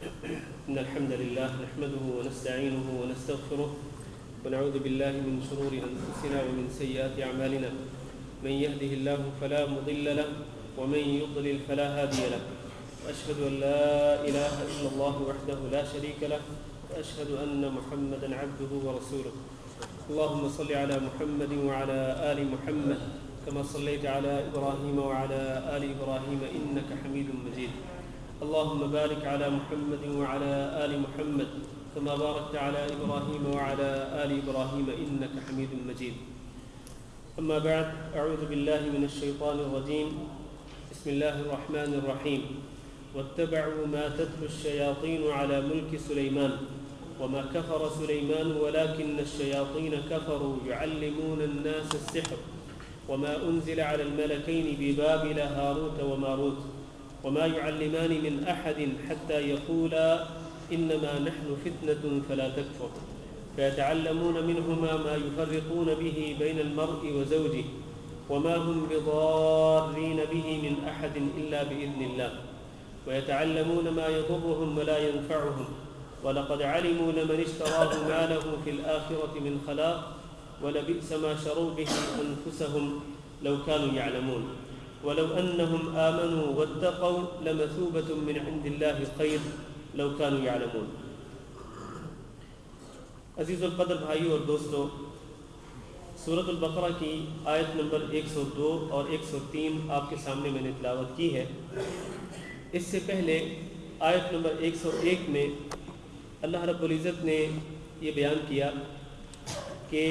إن الحمد لله نحمده ونستعينه ونستغفره ونعوذ بالله من شرور أنفسنا ومن سيئات أعمالنا من يهده الله فلا مضل له ومن يضلل فلا هادي له وأشهد أن لا إله إلا الله وحده لا شريك له وأشهد أن محمدا عبده ورسوله اللهم صل على محمد وعلى آل محمد كما صليت على إبراهيم وعلى آل إبراهيم إنك حميد مجيد اللهم بارك على محمد وعلى آل محمد كما باركت على إبراهيم وعلى آل إبراهيم إنك حميد مجيد أما بعد أعوذ بالله من الشيطان الرجيم بسم الله الرحمن الرحيم واتبعوا ما تتلو الشياطين على ملك سليمان وما كفر سليمان ولكن الشياطين كفروا يعلمون الناس السحر وما أنزل على الملكين ببابل هاروت وماروت وما يعلمان من أحد حتى يقولا إنما نحن فتنة فلا تكفر فيتعلمون منهما ما يفرقون به بين المرء وزوجه وما هم بضارين به من أحد إلا بإذن الله ويتعلمون ما يضرهم ولا ينفعهم ولقد علموا لمن اشتراه ما له في الآخرة من خلاق ولبئس ما شروا به أنفسهم لو كانوا يعلمون ولو أنهم آمنوا واتقوا لمثوبة من عند الله خير لو كانوا يعلمون. عزیز القدر بھائیو اور دوستو، سورۃ البقرہ کی آیت نمبر 102 اور 103 آپ کے سامنے میں نے تلاوت کی ہے. اس سے پہلے آیت نمبر 101 میں اللہ رب العزت نے یہ بیان کیا کہ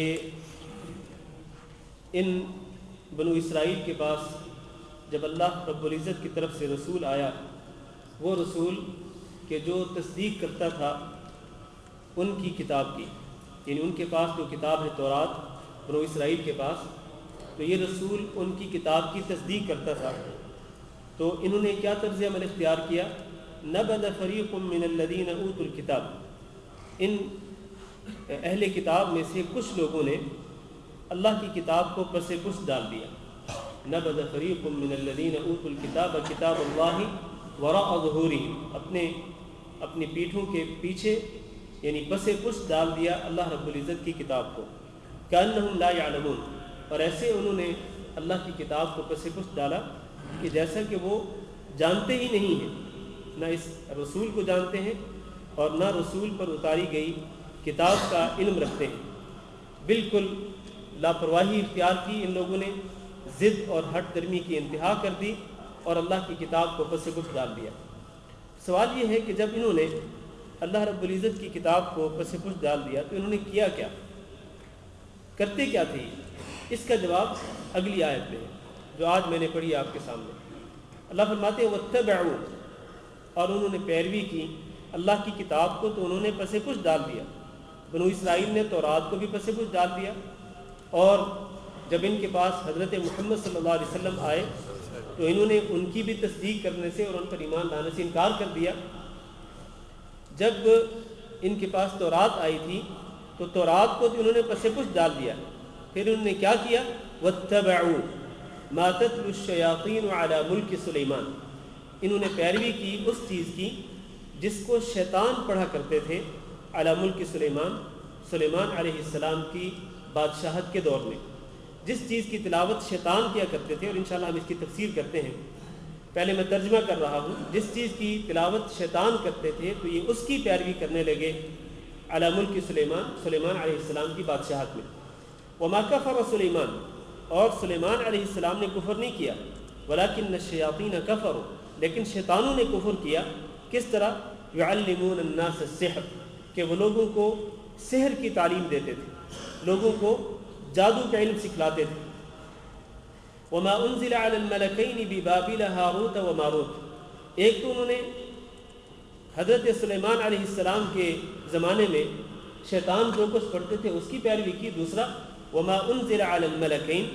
ان بنو اسرائیل کے پاس جب اللہ رب العزت کی طرف سے رسول آیا، وہ رسول کہ جو تصدیق کرتا تھا ان کی کتاب کی، یعنی ان کے پاس جو کتاب ہے تورات بنو اسرائیل کے پاس، تو یہ رسول ان کی کتاب کی تصدیق کرتا تھا. تو انہوں نے کیا طرز عمل اختیار کیا؟ نبذ فریق من الذین اوتوا الکتاب، ان اہل کتاب میں سے کچھ لوگوں نے اللہ کی کتاب کو پس پشت ڈال دیا. نبذ فریق من الذین اوتوا الکتاب کتاب اللہ وراء ظہورہم، اپنی پیٹھوں کے پیچھے یعنی پس پشت ڈال دیا اللہ رب العزت کی کتاب کو. کأنہم لا یعلمون، اور ایسے انہوں نے اللہ کی کتاب کو پس پشت ڈالا کہ جیسا کہ وہ جانتے ہی نہیں ہیں، نہ اس رسول کو جانتے ہیں اور نہ رسول پر اتاری گئی کتاب کا علم رکھتے ہیں. بالکل لاپرواہی اختیار کی ان لوگوں نے، ضد اور ہٹ درمی کی انتہا کر دی اور اللہ کی کتاب کو پس پشت ڈال دیا. سوال یہ ہے کہ جب انہوں نے اللہ رب العزت کی کتاب کو پس پشت ڈال دیا تو انہوں نے کیا کیا، کرتے کیا تھے؟ اس کا جواب اگلی آیت میں ہے جو آج میں نے پڑھی آپ کے سامنے. اللہ فرماتے ہیں واتبعوا، اور انہوں نے پیروی کی اللہ کی کتاب کو تو انہوں نے پس پشت ڈال دیا. بنو اسرائیل نے تورات کو بھی پس پشت ڈال دیا، اور جب ان کے پاس حضرت محمد صلی اللہ علیہ وسلم آئے تو انہوں نے ان کی بھی تصدیق کرنے سے اور ان پر ایمان لانے سے انکار کر دیا. جب ان کے پاس تورات آئی تھی تو تورات کو انہوں نے پس پشت ڈال دیا. پھر انہوں نے کیا کیا؟ واتبعوا ما تتلو الشیاطین علی ملک سلیمان، انہوں نے پیروی کی اس چیز کی جس کو شیطان پڑھا کرتے تھے علی ملک سلیمان علیہ السلام کی بادشاہت کے دور میں. جس چیز کی تلاوت شیطان کیا کرتے تھے، اور انشاءاللہ ہم اس کی تفسیر کرتے ہیں، پہلے میں ترجمہ کر رہا ہوں. جس چیز کی تلاوت شیطان کرتے تھے تو یہ اس کی پیروی کرنے لگے علی ملک سلیمان علیہ السلام کی بادشاہت میں. وما کفر سلیمان، اور سلیمان علیہ السلام نے کفر نہیں کیا. ولکن الشیاطین کفروا، لیکن شیطانوں نے کفر کیا. کس طرح؟ یعلمون الناس السحر، کہ وہ لوگوں کو سحر کی تعلیم دیتے تھے، لوگوں کو جادو کا علم سکھلاتے تھے. وما انزل علی الملکین ببابل ہاروت و ماروت، ایک تو انہوں نے حضرت سلیمان علیہ السلام کے زمانے میں شیطان جو کچھ پڑھتے تھے اس کی پیروی کی. دوسرا وما انزل علی الملکین،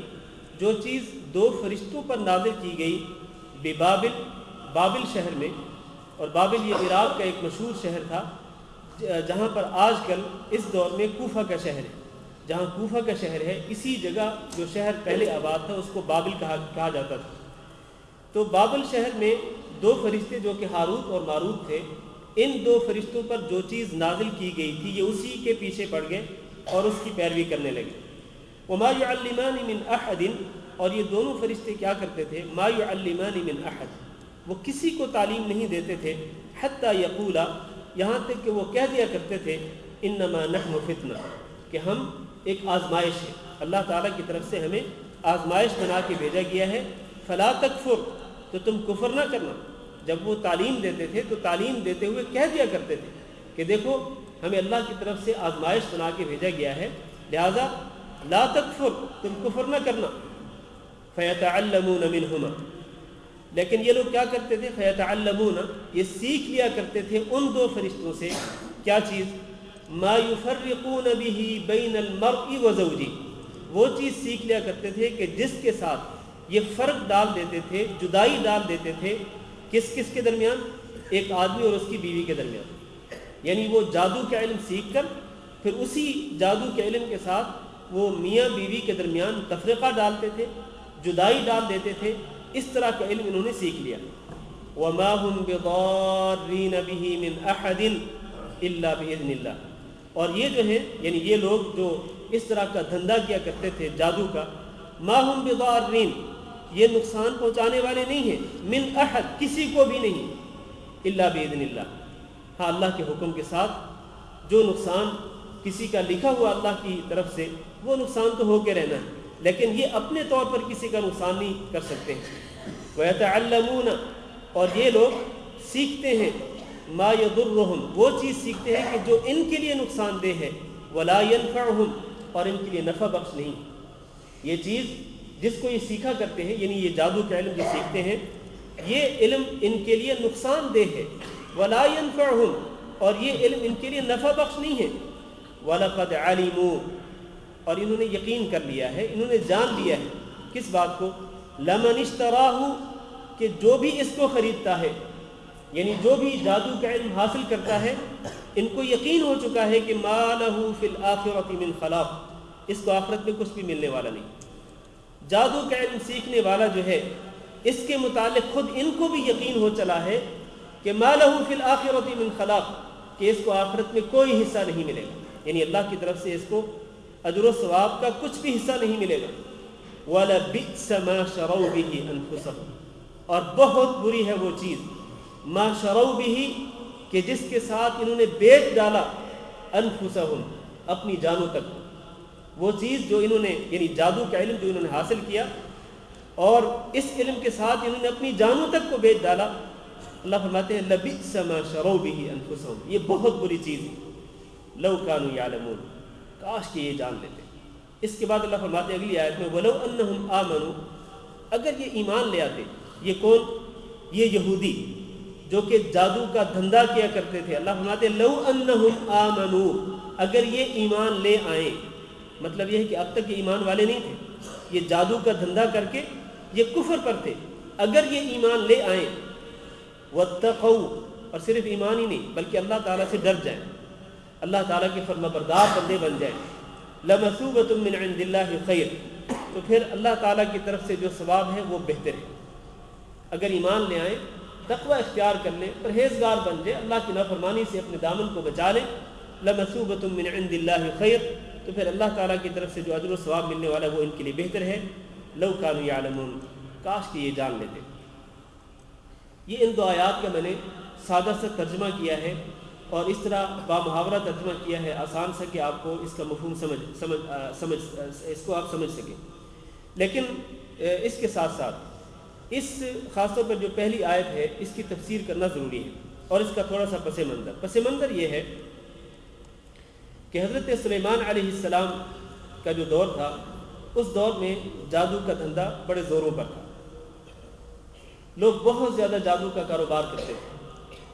جو چیز دو فرشتوں پر نازل کی گئی بابل شہر میں، اور بابل یہ عراق کا ایک مشہور شہر تھا جہاں پر آج کل اس دور میں کوفہ کا شہر ہے. جہاں کوفہ کا شہر ہے اسی جگہ جو شہر پہلے آباد تھا اس کو بابل کہا جاتا تھا. تو بابل شہر میں دو فرشتے جو کہ ہاروت اور ماروت تھے، ان دو فرشتوں پر جو چیز نازل کی گئی تھی یہ اسی کے پیچھے پڑ گئے اور اس کی پیروی کرنے لگے۔ وما يعلمان من احد، اور یہ دونوں فرشتے کیا کرتے تھے، ما يعلمان من احد، وہ کسی کو تعلیم نہیں دیتے تھے، حتی یقولا، یہاں تک کہ وہ کہہ دیا کرتے تھے، انما نحن فتنہ، کہ ہم ایک آزمائش ہے، اللہ تعالیٰ کی طرف سے ہمیں آزمائش بنا کے بھیجا گیا ہے، فلا تکفر، تو تم کفر نہ کرنا۔ جب وہ تعلیم دیتے تھے تو تعلیم دیتے ہوئے کہہ دیا کرتے تھے کہ دیکھو ہمیں اللہ کی طرف سے آزمائش بنا کے بھیجا گیا ہے، لہذا لا تکفر، تم کفر نہ کرنا۔ فیتعلمون منہما، لیکن یہ لوگ کیا کرتے تھے، فیتعلمون، یہ سیکھ لیا کرتے تھے ان دو فرشتوں سے کیا چیز، ما یفرقون به بین المرء وزوجہ، وہ چیز سیکھ لیا کرتے تھے کہ جس کے ساتھ یہ فرق ڈال دیتے تھے، جدائی ڈال دیتے تھے، کس کس کے درمیان، ایک آدمی اور اس کی بیوی کے درمیان۔ یعنی وہ جادو کا علم سیکھ کر پھر اسی جادو کے علم کے ساتھ وہ میاں بیوی کے درمیان تفرقہ ڈالتے تھے، جدائی ڈال دیتے تھے، اس طرح کا علم انہوں نے سیکھ لیا۔ وما هم بضارین به من احد الا باذن اللہ، اور یہ جو ہے یعنی یہ لوگ جو اس طرح کا دھندا کیا کرتے تھے جادو کا، ما هم بضارین، یہ نقصان پہنچانے والے نہیں ہیں، من احد، کسی کو بھی نہیں، الا باذن اللہ، ہاں اللہ کے حکم کے ساتھ جو نقصان کسی کا لکھا ہوا اللہ کی طرف سے وہ نقصان تو ہو کے رہنا ہے، لیکن یہ اپنے طور پر کسی کا نقصان نہیں کر سکتے ہیں۔ وَيَتَعَلَّمُونَ، اور یہ لوگ سیکھتے ہیں، ما يضرهم، وہ چیز سیکھتے ہیں کہ جو ان کے لیے نقصان دہ ہے، ولا ينفعهم، اور ان کے لیے نفع بخش نہیں۔ یہ چیز جس کو یہ سیکھا کرتے ہیں، یعنی یہ جادو کا علم جو سیکھتے ہیں، یہ علم ان کے لیے نقصان دہ ہے، ولا ينفعهم، اور یہ علم ان کے لیے نفع بخش نہیں ہے۔ وَلَقَدْ عَلِمُوا، اور انہوں نے یقین کر لیا ہے، انہوں نے جان لیا ہے کس بات کو، لَمَنِ اشْتَرَاهُ، کہ جو بھی اس کو خریدتا ہے، یعنی جو بھی جادو کا علم حاصل کرتا ہے، ان کو یقین ہو چکا ہے کہ مَا لَهُ فِي الْآخِرَةِ مِنْ خَلَاقٍ، اس کو آخرت میں کچھ بھی ملنے والا نہیں۔ جادو کا علم سیکھنے والا جو ہے اس کے متعلق خود ان کو بھی یقین ہو چلا ہے کہ مَا لَهُ فِي الْآخِرَةِ مِنْ خَلَاقٍ، کہ اس کو آخرت میں کوئی حصہ نہیں ملے گا، یعنی اللہ کی طرف سے اس کو اجر و ثواب کا کچھ بھی حصہ نہیں ملے گا۔ وَلَبِئْسَ مَا شَرَوْا بِهِ أَنفُسَهُمْ، اور بہت بری ہے وہ چیز، ما شروا به، کہ جس کے ساتھ انہوں نے بیچ ڈالا، انفسهم، اپنی جانوں تک، وہ چیز جو انہوں نے یعنی جادو کا علم جو انہوں نے حاصل کیا اور اس علم کے ساتھ انہوں نے اپنی جانوں تک کو بیچ ڈالا۔ اللہ فرماتے ہیں لبئس ما شروا به انفسهم، یہ بہت بری چیز ہے، لو كانوا يعلمون، کاش کہ یہ جان لیتے۔ اس کے بعد اللہ فرماتے ہیں اگلی آیت میں ولو انہم آمنوا، اگر یہ ایمان لے آتے، یہ کون، یہ یہودی جو کہ جادو کا دھندا کیا کرتے تھے، اللہ فرماتے ہیں لو انہم آمنوا، اگر یہ ایمان لے آئیں، مطلب یہ ہے کہ اب تک یہ ایمان والے نہیں تھے، یہ جادو کا دھندا کر کے یہ کفر پر تھے، اگر یہ ایمان لے آئیں، واتقوا، اور صرف ایمان ہی نہیں بلکہ اللہ تعالیٰ سے ڈر جائیں، اللہ تعالیٰ کے فرما بردار بندے بن جائیں، لمثوبۃ من عند اللہ خیر، تو پھر اللہ تعالیٰ کی طرف سے جو ثواب ہے وہ بہتر ہے۔ اگر ایمان لے آئیں، تقوی اختیار کر لیں، پرہیزگار بن جائیں، اللہ کی نافرمانی سے اپنے دامن کو بچا لیں، لمثوبۃ من عند اللہ خیر، تو پھر اللہ تعالیٰ کی طرف سے جو اجر و ثواب ملنے والا ہے وہ ان کے لیے بہتر ہے۔ لو كانوا يعلمون، کاش کہ یہ جان لیتے۔ یہ ان دو آیات کا میں نے سادہ سا ترجمہ کیا ہے اور اس طرح بامحاورہ ترجمہ کیا ہے، آسان سا کہ آپ کو اس کا مفہوم اس کو آپ سمجھ سکیں۔ لیکن اس کے ساتھ ساتھ اس خاص طور پر جو پہلی آیت ہے اس کی تفسیر کرنا ضروری ہے، اور اس کا تھوڑا سا پس منظر یہ ہے کہ حضرت سلیمان علیہ السلام کا جو دور تھا، اس دور میں جادو کا دھندا بڑے زوروں پر تھا، لوگ بہت زیادہ جادو کا کاروبار کرتے تھے،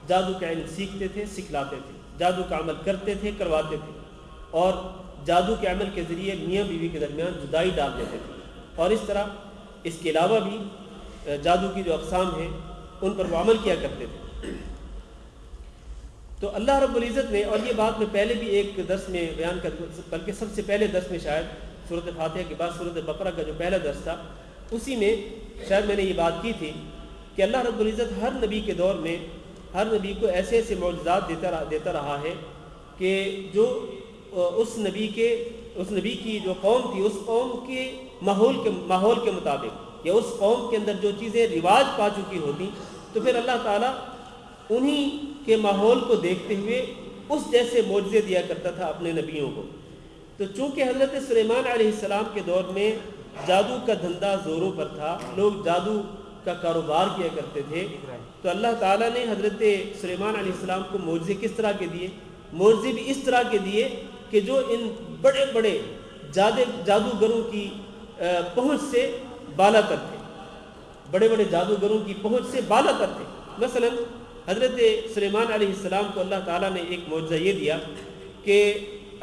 جادو کا علم سیکھتے تھے، سکھلاتے تھے، جادو کا عمل کرتے تھے، کرواتے تھے، اور جادو کے عمل کے ذریعے میاں بیوی کے درمیان جدائی ڈال دیتے تھے، اور اس طرح اس کے علاوہ بھی جادو کی جو اقسام ہیں ان پر وہ عمل کیا کرتے تھے۔ تو اللہ رب العزت نے، اور یہ بات میں پہلے بھی ایک درس میں بیان کر، بلکہ سب سے پہلے درس میں شاید سورۃ فاتحہ کے بعد سورۃ بقرہ کا جو پہلا درس تھا اسی میں شاید میں نے یہ بات کی تھی کہ اللہ رب العزت ہر نبی کے دور میں ہر نبی کو ایسے ایسے معجزات دیتا رہا ہے کہ جو اس نبی کی جو قوم تھی اس قوم کے ماحول کے مطابق یا اس قوم کے اندر جو چیزیں رواج پا چکی ہوتی تو پھر اللہ تعالیٰ انہی کے ماحول کو دیکھتے ہوئے اس جیسے معجزے دیا کرتا تھا اپنے نبیوں کو۔ تو چونکہ حضرت سلیمان علیہ السلام کے دور میں جادو کا دھندا زوروں پر تھا، لوگ جادو کا کاروبار کیا کرتے تھے، تو اللہ تعالیٰ نے حضرت سلیمان علیہ السلام کو معجزے کس طرح کے دیے؟ معجزے بھی اس طرح کے دیے کہ جو ان بڑے بڑے جادوگروں کی پہنچ سے بالا تر تھے، بڑے بڑے جادوگروں کی پہنچ سے بالا تر تھے۔ مثلا حضرت سلیمان علیہ السلام کو اللہ تعالیٰ نے ایک معجزہ یہ دیا کہ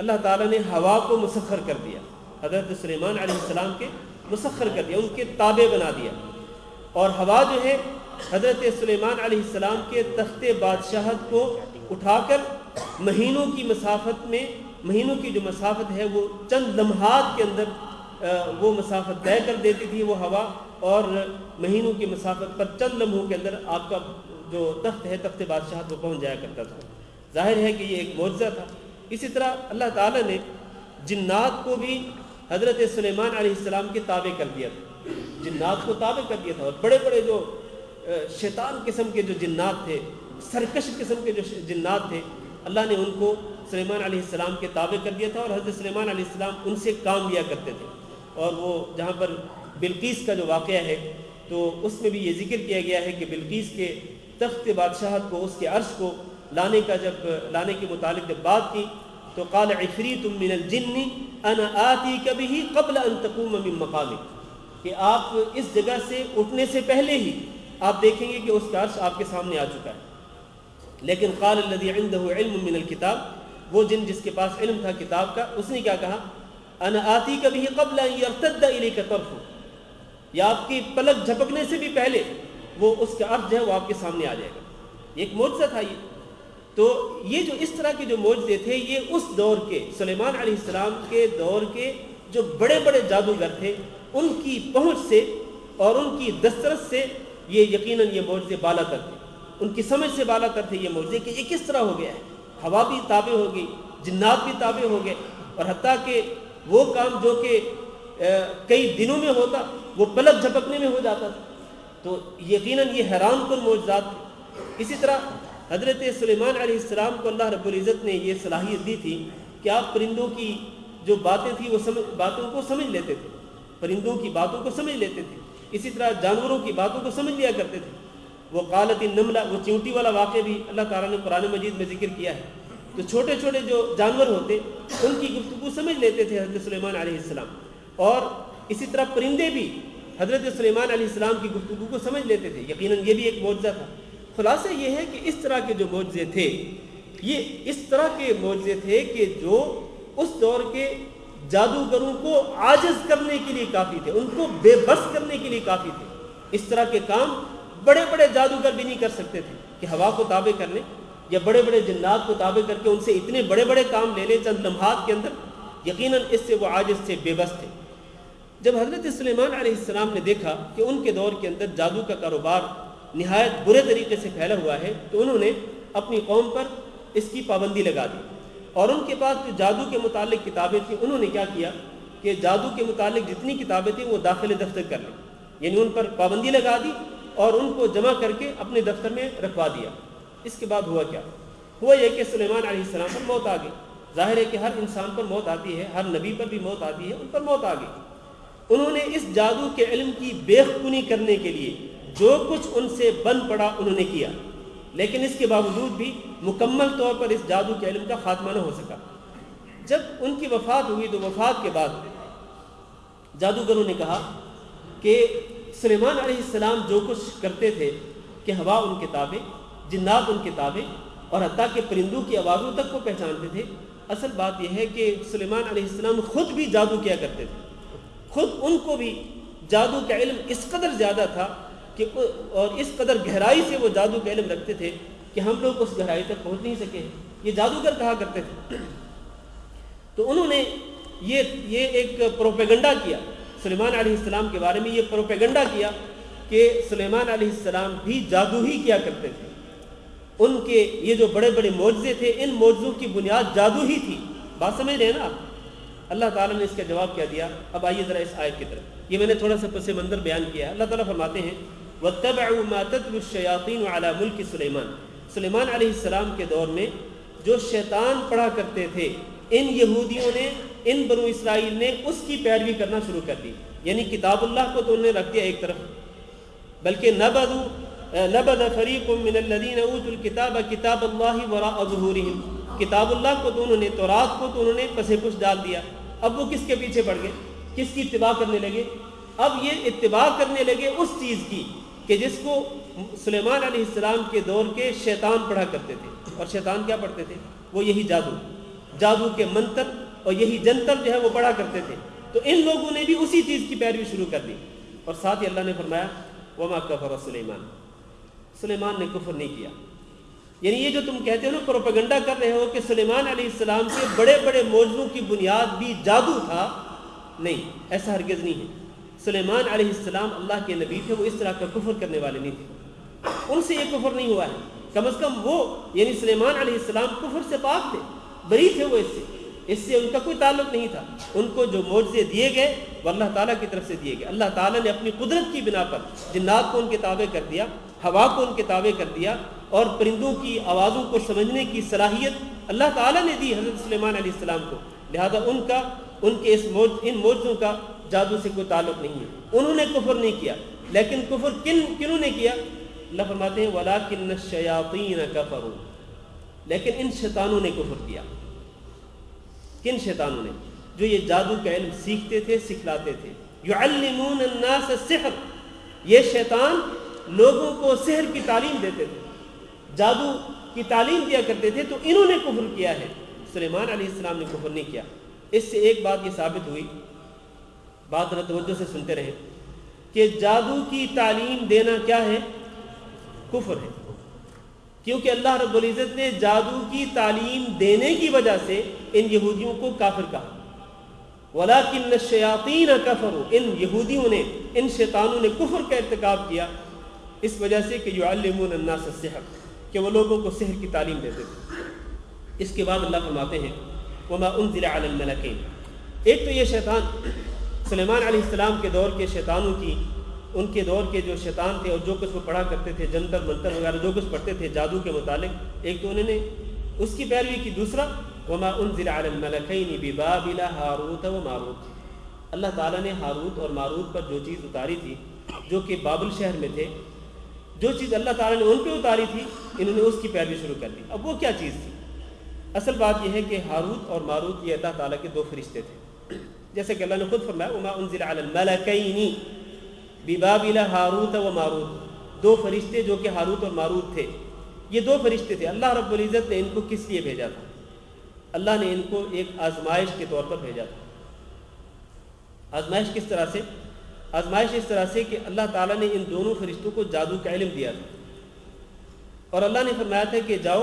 اللہ تعالیٰ نے ہوا کو مسخر کر دیا، حضرت سلیمان علیہ السلام کے مسخر کر دیا، ان کے تابع بنا دیا، اور ہوا جو ہے حضرت سلیمان علیہ السلام کے تخت بادشاہت کو اٹھا کر مہینوں کی جو مسافت ہے وہ چند لمحات کے اندر وہ مسافت طے کر دیتی تھی وہ ہوا، اور مہینوں کی مسافت پر چند لمحوں کے اندر آپ کا جو تخت ہے تخت بادشاہت وہ پہنچ جایا کرتا تھا۔ ظاہر ہے کہ یہ ایک معجزہ تھا۔ اسی طرح اللہ تعالیٰ نے جنات کو بھی حضرت سلیمان علیہ السلام کے تابع کر دیا تھا، جنات کو تابع کر دیا تھا، اور بڑے بڑے جو شیطان قسم کے جو جنات تھے، سرکش قسم کے جو جنات تھے، اللہ نے ان کو سلیمان علیہ السلام کے تابع کر دیا تھا، اور حضرت سلیمان علیہ السلام ان سے کام لیا کرتے تھے۔ اور وہ جہاں پر بلقیس کا جو واقعہ ہے تو اس میں بھی یہ ذکر کیا گیا ہے کہ بلقیس کے تخت بادشاہت کو، اس کے عرش کو لانے کے متعلق جب بات کی تو قال عفریت من الجن انا آتیک بہ قبل ان تقوم من مقامک، کہ آپ اس جگہ سے اٹھنے سے پہلے ہی آپ دیکھیں گے کہ اس کا عرش آپ کے سامنے آ چکا ہے۔ لیکن قال الذی عنده علم من الکتاب، وہ جن جس کے پاس علم تھا کتاب کا، اس نے کیا کہا؟ انا آتیک بہ قبل ان یرتد الیک طرفک، یا آپ کی پلک جھپکنے سے بھی پہلے وہ اس کا عرش جو ہے وہ آپ کے سامنے آ جائے گا۔ ایک معجزہ تھا یہ۔ تو یہ جو اس طرح کے جو معجزے تھے یہ اس دور کے سلیمان علیہ السلام کے دور کے جو بڑے بڑے جادوگر تھے ان کی پہنچ سے اور ان کی دسترس سے یہ یقیناً یہ معجزے بالا تر تھے، ان کی سمجھ سے بالا تر تھے یہ معجزے کہ یہ کس طرح ہو گیا ہے۔ ہوا بھی تابع ہو گئی، جنات بھی تابع ہو گئے، اور حتیٰ کہ وہ کام جو کہ کئی دنوں میں ہوتا وہ پلک جھپکنے میں ہو جاتا تھا۔ تو یقیناً یہ حیران کن معجزات تھے۔ اسی طرح حضرت سلیمان علیہ السلام کو اللہ رب العزت نے یہ صلاحیت دی تھی کہ آپ پرندوں کی جو باتیں تھیں وہ باتوں کو سمجھ لیتے تھے، پرندوں کی باتوں کو سمجھ لیتے تھے، اسی طرح جانوروں کی باتوں کو سمجھ لیا کرتے تھے۔ وہ قالت النملہ، وہ چیونٹی والا واقعہ بھی اللہ تعالیٰ نے قرآن مجید میں ذکر کیا ہے۔ تو چھوٹے چھوٹے جو جانور ہوتے ان کی گفتگو سمجھ لیتے تھے حضرت سلیمان علیہ السلام، اور اسی طرح پرندے بھی حضرت سلیمان علیہ السلام کی گفتگو کو سمجھ لیتے تھے۔ یقیناً یہ بھی ایک معجزہ تھا۔ خلاصہ یہ ہے کہ اس طرح کے جو معجزے تھے یہ اس طرح کے معجزے تھے کہ جو اس دور کے جادوگروں کو عاجز کرنے کے لیے کافی تھے، ان کو بے بس کرنے کے لیے کافی تھے۔ اس طرح کے کام بڑے بڑے جادوگر بھی نہیں کر سکتے تھے کہ ہوا کو تابع کر لیں یا بڑے بڑے جنات کو تابع کر کے ان سے اتنے بڑے بڑے کام لے لیں چند لمحات کے اندر۔ یقیناً اس سے وہ عاجز تھے، بے بس تھے۔ جب حضرت سلیمان علیہ السلام نے دیکھا کہ ان کے دور کے اندر جادو کا کاروبار نہایت برے طریقے سے پھیلا ہوا ہے تو انہوں نے اپنی قوم پر اس کی پابندی لگا دی، اور ان کے پاس جو جادو کے متعلق کتابیں تھیں انہوں نے کیا کیا کہ جادو کے متعلق جتنی کتابیں تھیں وہ داخل دفتر کر لیں، یعنی ان پر پابندی لگا دی اور ان کو جمع کر کے اپنے دفتر میں رکھوا دیا۔ اس کے بعد ہوا کیا؟ ہوا یہ کہ سلیمان علیہ السلام پر موت آ گئی۔ ظاہر ہے کہ ہر انسان پر موت آتی ہے، ہر نبی پر بھی موت آتی ہے، ان پر موت آ گئی۔ انہوں نے اس جادو کے علم کی بیخ-کنی کرنے کے لیے جو کچھ ان سے بن پڑا انہوں نے کیا، لیکن اس کے باوجود بھی مکمل طور پر اس جادو کے علم کا خاتمہ نہ ہو سکا۔ جب ان کی وفات ہوئی تو وفات کے بعد جادوگروں نے کہا کہ سلیمان علیہ السلام جو کچھ کرتے تھے کہ ہوا ان کے تابع، جنات ان کے تابع، اور حتیٰ کہ پرندوں کی آوازوں تک کو پہچانتے تھے، اصل بات یہ ہے کہ سلیمان علیہ السلام خود بھی جادو کیا کرتے تھے، خود ان کو بھی جادو کا علم اس قدر زیادہ تھا کہ اور اس قدر گہرائی سے وہ جادو کا علم رکھتے تھے کہ ہم لوگ اس گہرائی تک پہنچ نہیں سکے، یہ جادوگر کہا کرتے تھے۔ تو انہوں نے یہ ایک پروپیگنڈا کیا سلیمان علیہ السلام کے بارے میں، یہ پروپیگنڈا کیا کہ سلیمان علیہ السلام بھی جادو ہی کیا کرتے تھے۔ ان کے یہ جو بڑے بڑے معجزے تھے، ان معجزوں کی بنیاد جادو ہی تھی۔ بات سمجھ رہے ہیں نا آپ؟ اللہ تعالیٰ نے اس کا جواب کیا دیا؟ اب آئیے ذرا اس آیت کی طرف، یہ میں نے تھوڑا سا پس منظر بیان کیا ہے۔ اللہ تعالیٰ فرماتے ہیں وَاتَّبَعُوا مَا تَتْلُو الشَّيَاطِينُ عَلَى مُلْكِ سُلَيْمَانَ، سلیمان علیہ السلام کے دور میں جو شیطان پڑھا کرتے تھے، ان یہودیوں نے، ان بنو اسرائیل نے اس کی پیروی کرنا شروع کر دی۔ یعنی کتاب اللہ کو تو انہوں نے رکھ دیا ایک طرف، بلکہ نبذ فریق من الذین اوتوا الکتاب کتاب اللہ وراء ظہورہم، کتاب اللہ کو تو انہوں نے، تورات کو تو انہوں نے پس پش ڈال دیا۔ اب وہ کس کے پیچھے پڑ گئے؟ کس کی اتباع کرنے لگے؟ اب یہ اتباع کرنے لگے اس چیز کی کہ جس کو سلیمان علیہ السلام کے دور کے شیطان پڑھا کرتے تھے۔ اور شیطان کیا پڑھتے تھے؟ وہ یہی جادو کے منتر اور یہی جنتر جو ہے وہ پڑھا کرتے تھے۔ تو ان لوگوں نے بھی اسی چیز کی پیروی شروع کر دی، اور ساتھ ہی اللہ نے فرمایا وما کفر سلیمان، سلیمان نے کفر نہیں کیا۔ یعنی یہ جو تم کہتے ہو نا، پروپیگنڈا کر رہے ہو کہ سلیمان علیہ السلام کے بڑے بڑے معجزوں کی بنیاد بھی جادو تھا، نہیں، ایسا ہرگز نہیں ہے۔ سلیمان علیہ السلام اللہ کے نبی تھے، وہ اس طرح کا کفر کرنے والے نہیں تھے، ان سے یہ کفر نہیں ہوا ہے۔ کم از کم وہ، یعنی سلیمان علیہ السلام کفر سے پاک تھے، بری تھے وہ اس سے ان کا کوئی تعلق نہیں تھا۔ ان کو جو معجزے دیے گئے وہ اللہ تعالیٰ کی طرف سے دیے گئے۔ اللہ تعالیٰ نے اپنی قدرت کی بنا پر جنات کو ان کے تابع کر دیا، ہوا کو ان کے تابع کر دیا، اور پرندوں کی آوازوں کو سمجھنے کی صلاحیت اللہ تعالیٰ نے دی حضرت سلیمان علیہ السلام کو۔ لہذا ان کے ان معجزوں کا جادو سے کوئی تعلق نہیں ہے۔ انہوں نے کفر نہیں کیا، لیکن کفر کنہوں نے کیا؟ اللہ فرماتے ہیں وَلَٰكِنَّ الشَّيَاطِينَ كَفَرُوا، لیکن ان شیطانوں نے کفر کیا۔ کن شیطانوں نے؟ جو یہ جادو کا علم سیکھتے تھے، سکھلاتے تھے۔ يُعَلِّمُونَ النَّاسَ السِّحْرَ، یہ شیطان لوگوں کو سحر کی تعلیم دیتے تھے، جادو کی تعلیم دیا کرتے تھے، تو انہوں نے کفر کیا ہے، سلیمان علیہ السلام نے کفر نہیں کیا۔ اس سے ایک بات یہ ثابت ہوئی، بات ذرا توجہ سے سنتے رہیں، کہ جادو کی تعلیم دینا کیا ہے؟ کفر ہے، کیونکہ اللہ رب العزت نے جادو کی تعلیم دینے کی وجہ سے ان یہودیوں کو کافر کہا۔ وَلَٰكِنَّ الشَّيَاطِينَ كَفَرُوا، ان یہودیوں نے، ان شیطانوں نے کفر کا ارتکاب کیا، اس وجہ سے کہ يُعَلِّمُونَ النَّاسَ السِّحْرَ، کہ وہ لوگوں کو سحر کی تعلیم دیتے تھے۔ اس کے بعد اللہ فرماتے ہیں وَمَا أُنزِلَ عَلَى الْمَلَكَيْنِ، ایک تو یہ شیطان سلیمان علیہ السلام کے دور کے شیطانوں کی، ان کے دور کے جو شیطان تھے اور جو کچھ وہ پڑھا کرتے تھے، جنتر منتر وغیرہ جو کچھ پڑھتے تھے جادو کے متعلق، ایک تو انہوں نے اس کی پیروی کی۔ دوسرا وَمَا أُنزِلَ عَلَى الْمَلَكَيْنِ بِبَابِلَ هَارُوتَ وَمَارُوتَ، اللہ تعالیٰ نے ہاروت اور ماروت پر جو چیز اتاری تھی، جو کہ بابل شہر میں تھے، جو چیز اللہ تعالیٰ نے ان پہ اتاری تھی، انہوں نے اس کی پیروی شروع کر دی۔ اب وہ کیا چیز تھی؟ اصل بات یہ ہے کہ ہاروت اور ماروت یہ اللہ تعالیٰ کے دو فرشتے تھے، جیسے کہ اللہ نے خود فرمایا وَمَا أُنزِلَ عَلَى الْمَلَكَيْنِ بِبَابِلَ هَارُوتَ وَمَارُوتَ، دو فرشتے جو کہ ہاروت اور ماروت تھے، یہ دو فرشتے تھے۔ اللہ رب العزت نے ان کو کس لیے بھیجا تھا؟ اللہ نے ان کو ایک آزمائش کے طور پر بھیجا تھا۔ آزمائش کس طرح سے؟ آزمائش اس طرح سے کہ اللہ تعالیٰ نے ان دونوں فرشتوں کو جادو کا علم دیا تھا، اور اللہ نے فرمایا تھا کہ جاؤ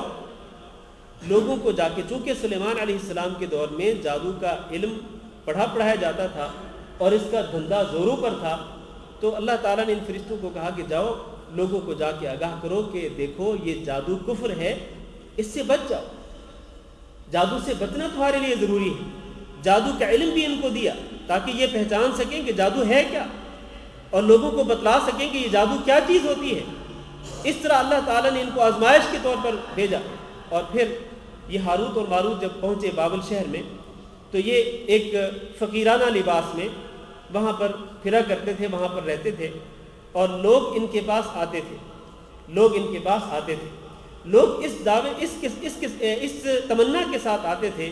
لوگوں کو جا کے، چونکہ سلیمان علیہ السلام کے دور میں جادو کا علم پڑھایا جاتا تھا اور اس کا دھندا زوروں پر تھا، تو اللہ تعالیٰ نے ان فرشتوں کو کہا کہ جاؤ لوگوں کو جا کے آگاہ کرو کہ دیکھو یہ جادو کفر ہے، اس سے بچ جاؤ۔ جادو سے بچنا تمہارے لیے ضروری ہے۔ جادو کا علم بھی ان کو دیا تاکہ یہ پہچان سکیں کہ جادو ہے کیا، اور لوگوں کو بتلا سکیں کہ یہ جادو کیا چیز ہوتی ہے۔ اس طرح اللہ تعالیٰ نے ان کو آزمائش کے طور پر بھیجا۔ اور پھر یہ ہاروت اور ماروت جب پہنچے بابل شہر میں، تو یہ ایک فقیرانہ لباس میں وہاں پر پھرا کرتے تھے، وہاں پر رہتے تھے، اور لوگ ان کے پاس آتے تھے، لوگ اس دعوے اس تمنا کے ساتھ آتے تھے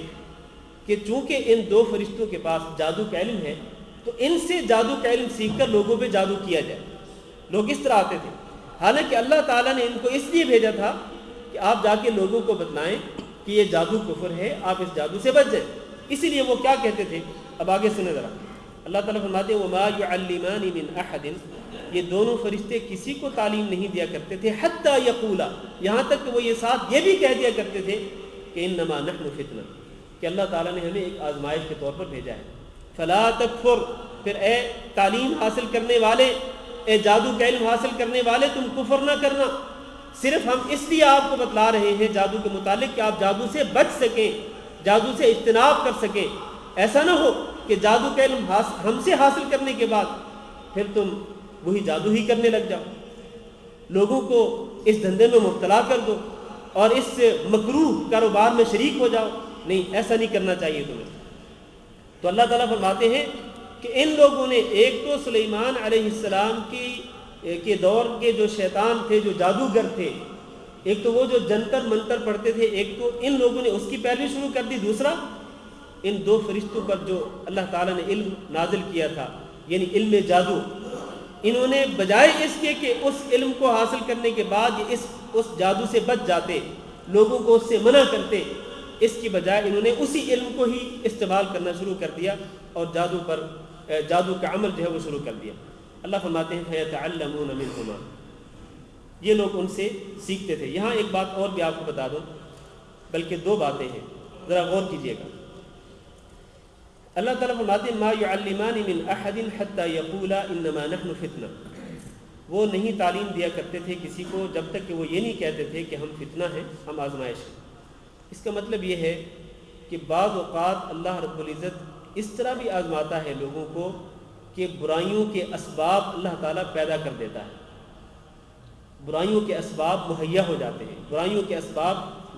کہ چونکہ ان دو فرشتوں کے پاس جادو کا علم ہے، تو ان سے جادو کا علم سیکھ کر لوگوں پہ جادو کیا جائے۔ لوگ اس طرح آتے تھے، حالانکہ اللہ تعالیٰ نے ان کو اس لیے بھیجا تھا کہ آپ جا کے لوگوں کو بتلائیں کہ یہ جادو کفر ہے، آپ اس جادو سے بچ جائیں۔ اسی لیے وہ کیا کہتے تھے؟ اب آگے سنیں ذرا، اللہ تعالیٰ فرماتے ہیں وَمَا يُعَلِّمَانِ مِنْ أَحَدٍ، یہ دونوں فرشتے کسی کو تعلیم نہیں دیا کرتے تھے، حَتَّى يَقُولَا، یہاں تک کہ وہ یہ ساتھ یہ بھی کہہ دیا کرتے تھے کہ إِنَّمَا نَحْنُ فِتْنَةٌ، کہ اللہ تعالیٰ نے ہمیں ایک آزمائش کے طور پر بھیجا ہے۔ فَلَا تَكْفُرْ، پھر اے تعلیم حاصل کرنے والے، اے جادو کا علم حاصل کرنے والے، تم کفر نہ کرنا۔ صرف ہم اس لیے آپ کو بتلا رہے ہیں جادو کے متعلق کہ آپ جادو سے بچ سکیں، جادو سے اجتناب کر سکیں۔ ایسا نہ ہو کہ جادو کا علم ہم سے حاصل کرنے کے بعد پھر تم وہی جادو ہی کرنے لگ جاؤ، لوگوں کو اس دھندے میں مبتلا کر دو اور اس مکروہ کاروبار میں شریک ہو جاؤ۔ نہیں، ایسا نہیں کرنا چاہیے تمہیں۔ تو اللہ تعالیٰ فرماتے ہیں کہ ان لوگوں نے، ایک تو سلیمان علیہ السلام کے دور کے جو شیطان تھے، جو جادوگر تھے، ایک تو وہ جو جنتر منتر پڑھتے تھے، ایک تو ان لوگوں نے اس کی پیروی شروع کر دی، دوسرا ان دو فرشتوں پر جو اللہ تعالیٰ نے علم نازل کیا تھا، یعنی علم جادو، انہوں نے بجائے اس کے کہ اس علم کو حاصل کرنے کے بعد یہ اس جادو سے بچ جاتے، لوگوں کو اس سے منع کرتے، اس کی بجائے انہوں نے اسی علم کو ہی استعمال کرنا شروع کر دیا اور جادو کا عمل جو ہے وہ شروع کر دیا۔ اللہ فرماتے ہیں فَيَتَعَلَّمُونَ مِنْهُمَا، یہ لوگ ان سے سیکھتے تھے۔ یہاں ایک بات اور بھی آپ کو بتا دوں، بلکہ دو باتیں ہیں، ذرا غور کیجیے گا۔ اللہ تعالیٰ فرماتے ہیں مَا يُعَلِّمَانِ مِنْ أَحَدٍ حَتَّى يَقُولَا إِنَّمَا نَحْنُ فِتْنَةٌ، وہ نہیں تعلیم دیا کرتے تھے کسی کو جب تک کہ وہ یہ نہیں کہتے تھے کہ ہم فتنہ ہیں، ہم آزمائش ہیں۔ اس کا مطلب یہ ہے کہ بعض اوقات اللہ رب العزت اس طرح بھی آزماتا ہے لوگوں کو کہ برائیوں کے اسباب اللہ تعالیٰ پیدا کر دیتا ہے، برائیوں کے اسباب مہیا ہو جاتے ہیں، برائیوں کے اسباب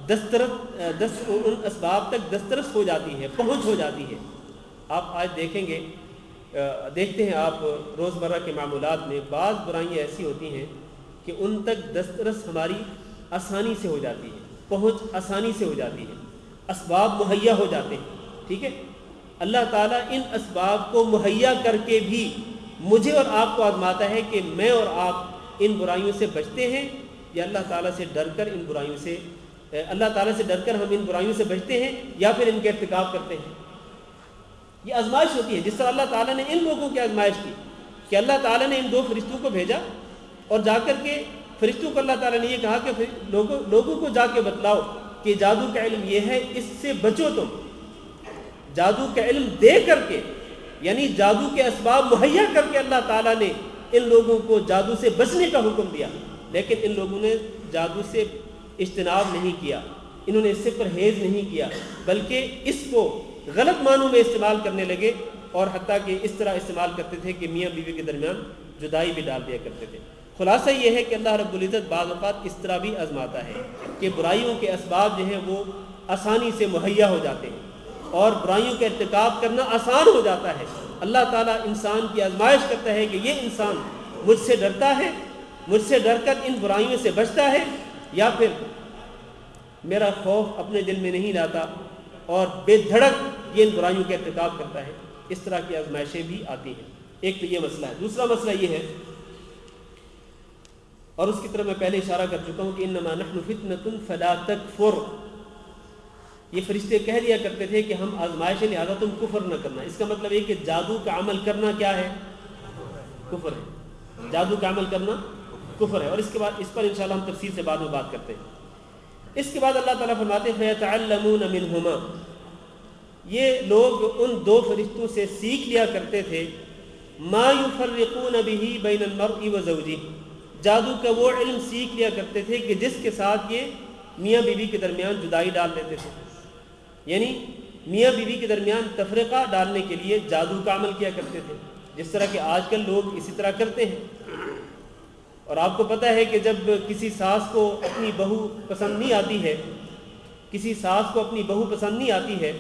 ان اسباب تک دسترس ہو جاتی ہے، پہنچ ہو جاتی ہے۔ آپ آج دیکھتے ہیں آپ روزمرہ کے معمولات میں بعض برائیاں ایسی ہوتی ہیں کہ ان تک دسترس ہماری آسانی سے ہو جاتی ہے، پہنچ آسانی سے ہو جاتی ہے، اسباب مہیا ہو جاتے ہیں، ٹھیک ہے۔ اللہ تعالیٰ ان اسباب کو مہیا کر کے بھی مجھے اور آپ کو آزماتا ہے کہ میں اور آپ ان برائیوں سے بچتے ہیں یا اللہ تعالیٰ سے ڈر کر ہم ان برائیوں سے بچتے ہیں یا پھر ان کے ارتکاب کرتے ہیں۔ یہ آزمائش ہوتی ہے، جس طرح اللہ تعالیٰ نے ان لوگوں کی آزمائش کی کہ اللہ تعالیٰ نے ان دو فرشتوں کو بھیجا اور جا کر کے فرشتوں کو اللہ تعالیٰ نے یہ کہا کہ لوگوں کو جا کے بتلاؤ کہ جادو کا علم یہ ہے، اس سے بچو تم۔ جادو کا علم دے کر کے، یعنی جادو کے اسباب مہیا کر کے اللہ تعالیٰ نے ان لوگوں کو جادو سے بچنے کا حکم دیا، لیکن ان لوگوں نے جادو سے اجتناب نہیں کیا، انہوں نے اس سے پرہیز نہیں کیا، بلکہ اس کو غلط معنوں میں استعمال کرنے لگے اور حتیٰ کہ اس طرح استعمال کرتے تھے کہ میاں بیوی کے درمیان جدائی بھی ڈال دیا کرتے تھے۔ خلاصہ یہ ہے کہ اللہ رب العزت بعض اوقات اس طرح بھی آزماتا ہے کہ برائیوں کے اسباب جو ہیں وہ آسانی سے مہیا ہو جاتے ہیں اور برائیوں کا ارتکاب کرنا آسان ہو جاتا ہے۔ اللہ تعالیٰ انسان کی آزمائش کرتا ہے کہ یہ انسان مجھ سے ڈرتا ہے، مجھ سے ڈر کر ان برائیوں سے بچتا ہے، یا پھر میرا خوف اپنے دل میں نہیں لاتا اور بے دھڑک یہ ان برائیوں کا ارتکاب کرتا ہے۔ اس طرح کی آزمائشیں بھی آتی ہیں۔ ایک تو یہ مسئلہ ہے۔ دوسرا مسئلہ یہ ہے، اور اس کی طرف میں پہلے اشارہ کر چکا ہوں کہ انما نحن فتنۃ فلا تکفر، یہ فرشتے کہہ دیا کرتے تھے کہ ہم آزمائش ہیں لہذا تم کفر نہ کرنا۔ اس کا مطلب یہ کہ جادو کا عمل کرنا کیا ہے؟ کفر ہے۔ جادو کا عمل کرنا کفر ہے، اور اس کے بعد اس پر انشاءاللہ ہم تفصیل سے بعد میں بات کرتے ہیں۔ اس کے بعد اللہ تعالیٰ فرماتے ہیں فَيَتَعَلَّمُونَ مِنْهُمَا، یہ لوگ ان دو فرشتوں سے سیکھ لیا کرتے تھے مَا يُفَرِّقُونَ بِهِ بَيْنَ الْمَرْءِ وَزَوْجِهِ، جادو کا وہ علم سیکھ لیا کرتے تھے کہ جس کے ساتھ یہ میاں بیوی کے درمیان جدائی ڈال دیتے تھے، یعنی میاں بیوی کے درمیان تفرقہ ڈالنے کے لیے جادو کا عمل کیا کرتے تھے، جس طرح کہ آج کل لوگ اسی طرح کرتے ہیں۔ اور آپ کو پتہ ہے کہ جب کسی ساس کو اپنی بہو پسند نہیں آتی ہے، کسی ساس کو اپنی بہو پسند نہیں آتی ہے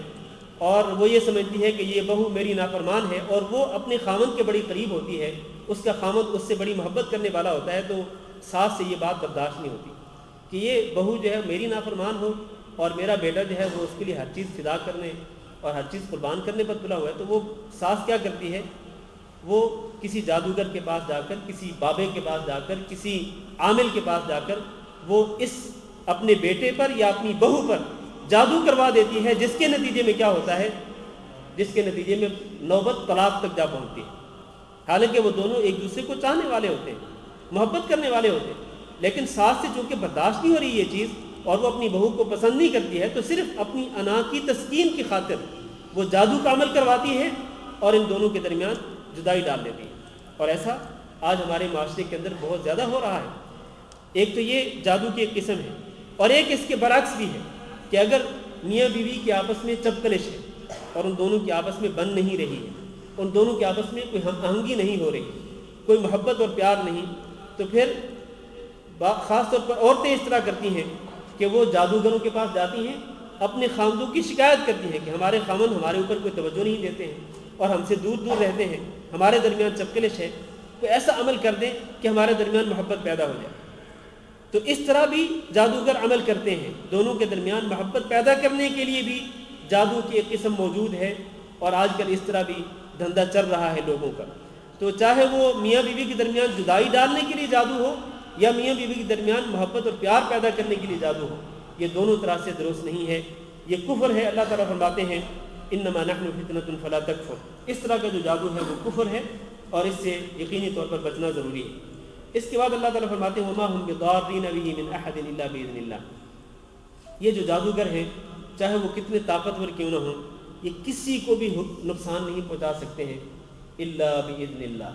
اور وہ یہ سمجھتی ہے کہ یہ بہو میری نافرمان ہے اور وہ اپنے خامند کے بڑی قریب ہوتی ہے، اس کا خامند اس سے بڑی محبت کرنے والا ہوتا ہے، تو ساس سے یہ بات برداشت نہیں ہوتی کہ یہ بہو جو ہے میری نافرمان ہو اور میرا بیٹا جو ہے وہ اس کے لیے ہر چیز فدا کرنے اور ہر چیز قربان کرنے پر تلا ہوا ہے۔ تو وہ ساس کیا کرتی ہے، وہ کسی جادوگر کے پاس جا کر، کسی بابے کے پاس جا کر، کسی عامل کے پاس جا کر وہ اس اپنے بیٹے پر یا اپنی بہو پر جادو کروا دیتی ہے، جس کے نتیجے میں کیا ہوتا ہے، جس کے نتیجے میں نوبت طلاق تک جا پہنچتی ہے۔ حالانکہ وہ دونوں ایک دوسرے کو چاہنے والے ہوتے ہیں، محبت کرنے والے ہوتے ہیں، لیکن ساس سے چونکہ برداشت نہیں ہو رہی یہ چیز اور وہ اپنی بہو کو پسند نہیں کرتی ہے، تو صرف اپنی انا کی تسکین کی خاطر وہ جادو کا عمل کرواتی ہے اور ان دونوں کے درمیان جدائی ڈال دیتی ہے۔ اور ایسا آج ہمارے معاشرے کے اندر بہت زیادہ ہو رہا ہے۔ ایک تو یہ جادو کی ایک قسم ہے، اور ایک اس کے برعکس بھی ہے کہ اگر میاں بیوی کے آپس میں چپکلش ہے اور ان دونوں کی آپس میں بن نہیں رہی ہے، ان دونوں کے آپس میں کوئی ہم آہنگی نہیں ہو رہی، کوئی محبت اور پیار نہیں، تو پھر خاص طور پر عورتیں اس طرح کرتی ہیں کہ وہ جادوگروں کے پاس جاتی ہیں، اپنے خامدوں کی شکایت کرتی ہیں کہ ہمارے خامند ہمارے اوپر کوئی توجہ نہیں دیتے ہیں اور ہم سے دور دور رہتے ہیں، ہمارے درمیان چپکلش ہے، کوئی ایسا عمل کر دیں کہ ہمارے درمیان محبت پیدا ہو جائے۔ تو اس طرح بھی جادوگر عمل کرتے ہیں، دونوں کے درمیان محبت پیدا کرنے کے لیے بھی جادو کی ایک قسم موجود ہے، اور آج کل اس طرح بھی دھندا چل رہا ہے لوگوں کا۔ تو چاہے وہ میاں بیوی کے درمیان جدائی ڈالنے کے لیے جادو ہو یا میاں بیوی کے درمیان محبت اور پیار پیدا کرنے کے لیے جادو ہو، یہ دونوں طرح سے درست نہیں ہے، یہ کفر ہے۔ اللہ تعالیٰ فرماتے ہیں انما نحن فتنۃ فلا تکفر، اس طرح کا جو جادو ہے وہ کفر ہے اور اس سے یقینی طور پر بچنا ضروری ہے۔ اس کے بعد اللہ تعالیٰ فرماتے ہیں وما هم بضارین به من احد الا باذن اللہ، یہ جو جادوگر ہیں چاہے وہ کتنے طاقتور کیوں نہ ہوں، یہ کسی کو بھی نقصان نہیں پہنچا سکتے ہیں الا باذن اللہ،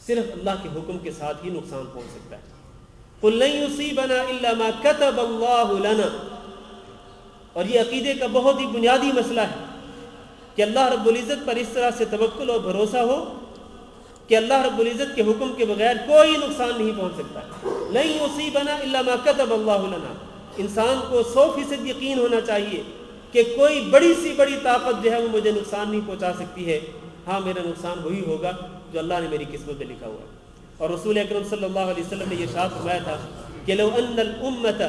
صرف اللہ کے حکم کے ساتھ ہی نقصان پہنچ سکتا ہے۔ قل لن یصیبنا الا ما كتب اللہ لنا، اور یہ عقیدے کا بہت ہی بنیادی مسئلہ ہے کہ اللہ رب العزت پر اس طرح سے توکل اور بھروسہ ہو کہ اللہ رب العزت کے حکم کے بغیر کوئی نقصان نہیں پہنچ سکتا ہے۔ لن یصیبنا الا ما كتب اللہ لنا، انسان کو 100% یقین ہونا چاہیے کہ کوئی بڑی سی بڑی طاقت جو ہے وہ مجھے نقصان نہیں پہنچا سکتی ہے، ہاں میرا نقصان وہی ہوگا جو اللہ نے میری قسمت میں لکھا ہوا ہے۔ اور رسول اکرم صلی اللہ علیہ وسلم نے یہ ارشاد فرمایا تھا کہ لو ان الامت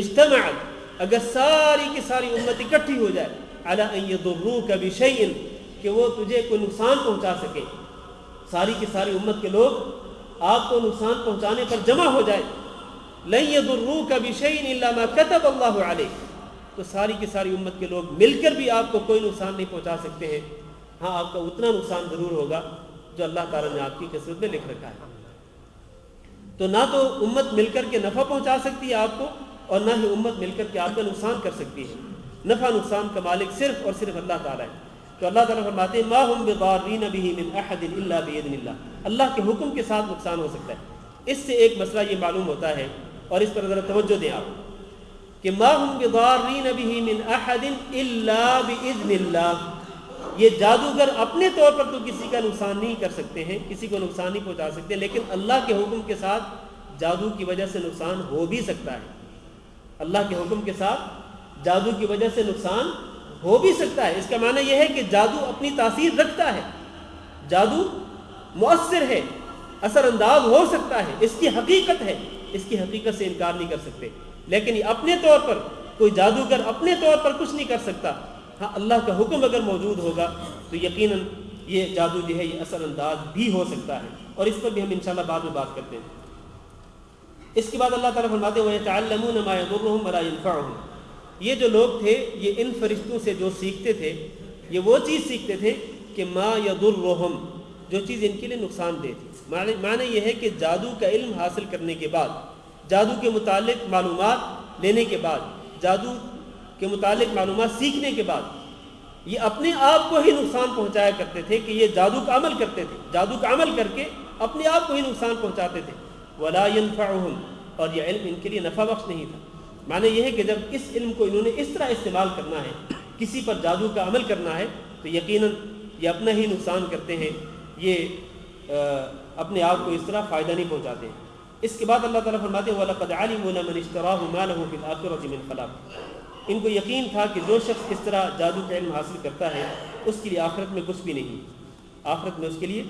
اجتمعت، اگر ساری کی ساری امت اکٹھی ہو جائے علی ان یضروک بشیء، کہ وہ تجھے کوئی نقصان پہنچا سکے، ساری کی ساری امت کے لوگ آپ کو نقصان پہنچانے پر جمع ہو جائے، لن یضروک بشیء الا ما كتب اللہ علیک، تو ساری کی ساری امت کے لوگ مل کر بھی آپ کو کوئی نقصان نہیں پہنچا سکتے ہیں، ہاں آپ کا اتنا نقصان ضرور ہوگا جو اللہ تعالیٰ نے آپ کی قسمت میں لکھ رکھا ہے۔ تو نہ تو امت مل کر کے نفع پہنچا سکتی ہے آپ کو، اور نہ ہی امت مل کر کے آپ کا نقصان کر سکتی ہے، نفع نقصان کا مالک صرف اور صرف اللہ تعالیٰ ہے۔ تو اللہ تعالیٰ فرماتے ہیں ما هم بضارین به من احد الا باذن اللہ، اللہ کے حکم کے ساتھ نقصان ہو سکتا ہے۔ اس سے ایک مسئلہ یہ معلوم ہوتا ہے، اور اس پر ذرا توجہ دیں آپ، کہ ما هم بضارین به من احد الا باذن اللہ، یہ جادوگر اپنے طور پر تو کسی کا نقصان نہیں کر سکتے ہیں، کسی کو نقصان نہیں پہنچا سکتے، لیکن اللہ کے حکم کے ساتھ جادو کی وجہ سے نقصان ہو بھی سکتا ہے، اللہ کے حکم کے ساتھ جادو کی وجہ سے نقصان ہو بھی سکتا ہے۔ اس کا معنی یہ ہے کہ جادو اپنی تاثیر رکھتا ہے، جادو مؤثر ہے، اثر انداز ہو سکتا ہے، اس کی حقیقت ہے، اس کی حقیقت سے انکار نہیں کر سکتے، لیکن یہ اپنے طور پر کوئی جادوگر اپنے طور پر کچھ نہیں کر سکتا۔ ہاں اللہ کا حکم اگر موجود ہوگا تو یقیناً یہ جادو جو ہے یہ اثر انداز بھی ہو سکتا ہے، اور اس پر بھی ہم انشاءاللہ بعد میں بات کرتے ہیں۔ اس کے بعد اللہ تعالیٰ فرماتے ہیں وَيَتَعَلَّمُونَ مَا يَضُرُّهُمْ وَلَا يَنفَعُهُمْ، یہ جو لوگ تھے یہ ان فرشتوں سے جو سیکھتے تھے، یہ وہ چیز سیکھتے تھے کہ ما یضرہم، جو چیز ان کے لیے نقصان دہ تھی۔ معنی یہ ہے کہ جادو کا علم حاصل کرنے کے بعد، جادو کے متعلق معلومات لینے کے بعد، جادو کے متعلق معلومات سیکھنے کے بعد یہ اپنے آپ کو ہی نقصان پہنچایا کرتے تھے کہ یہ جادو کا عمل کرتے تھے، جادو کا عمل کر کے اپنے آپ کو ہی نقصان پہنچاتے تھے۔ ولا ينفعهم، اور یہ علم ان کے لیے نفع بخش نہیں تھا۔ معنی یہ ہے کہ جب اس علم کو انہوں نے اس طرح استعمال کرنا ہے، کسی پر جادو کا عمل کرنا ہے، تو یقیناً یہ اپنا ہی نقصان کرتے ہیں، یہ اپنے آپ کو اس طرح فائدہ نہیں پہنچاتے ہیں۔ اس کے بعد اللہ تعالیٰ فرماتے ہیں وَلَقَدْ عَلِمُوا لَمَنِ اشْتَرَاهُ مَا لَهُ فِي الْآخِرَةِ مِنْ خَلَاقٍ، ان کو یقین تھا کہ جو شخص اس طرح جادو کا علم حاصل کرتا ہے اس کے لیے آخرت میں کچھ بھی نہیں، آخرت میں اس کے لیے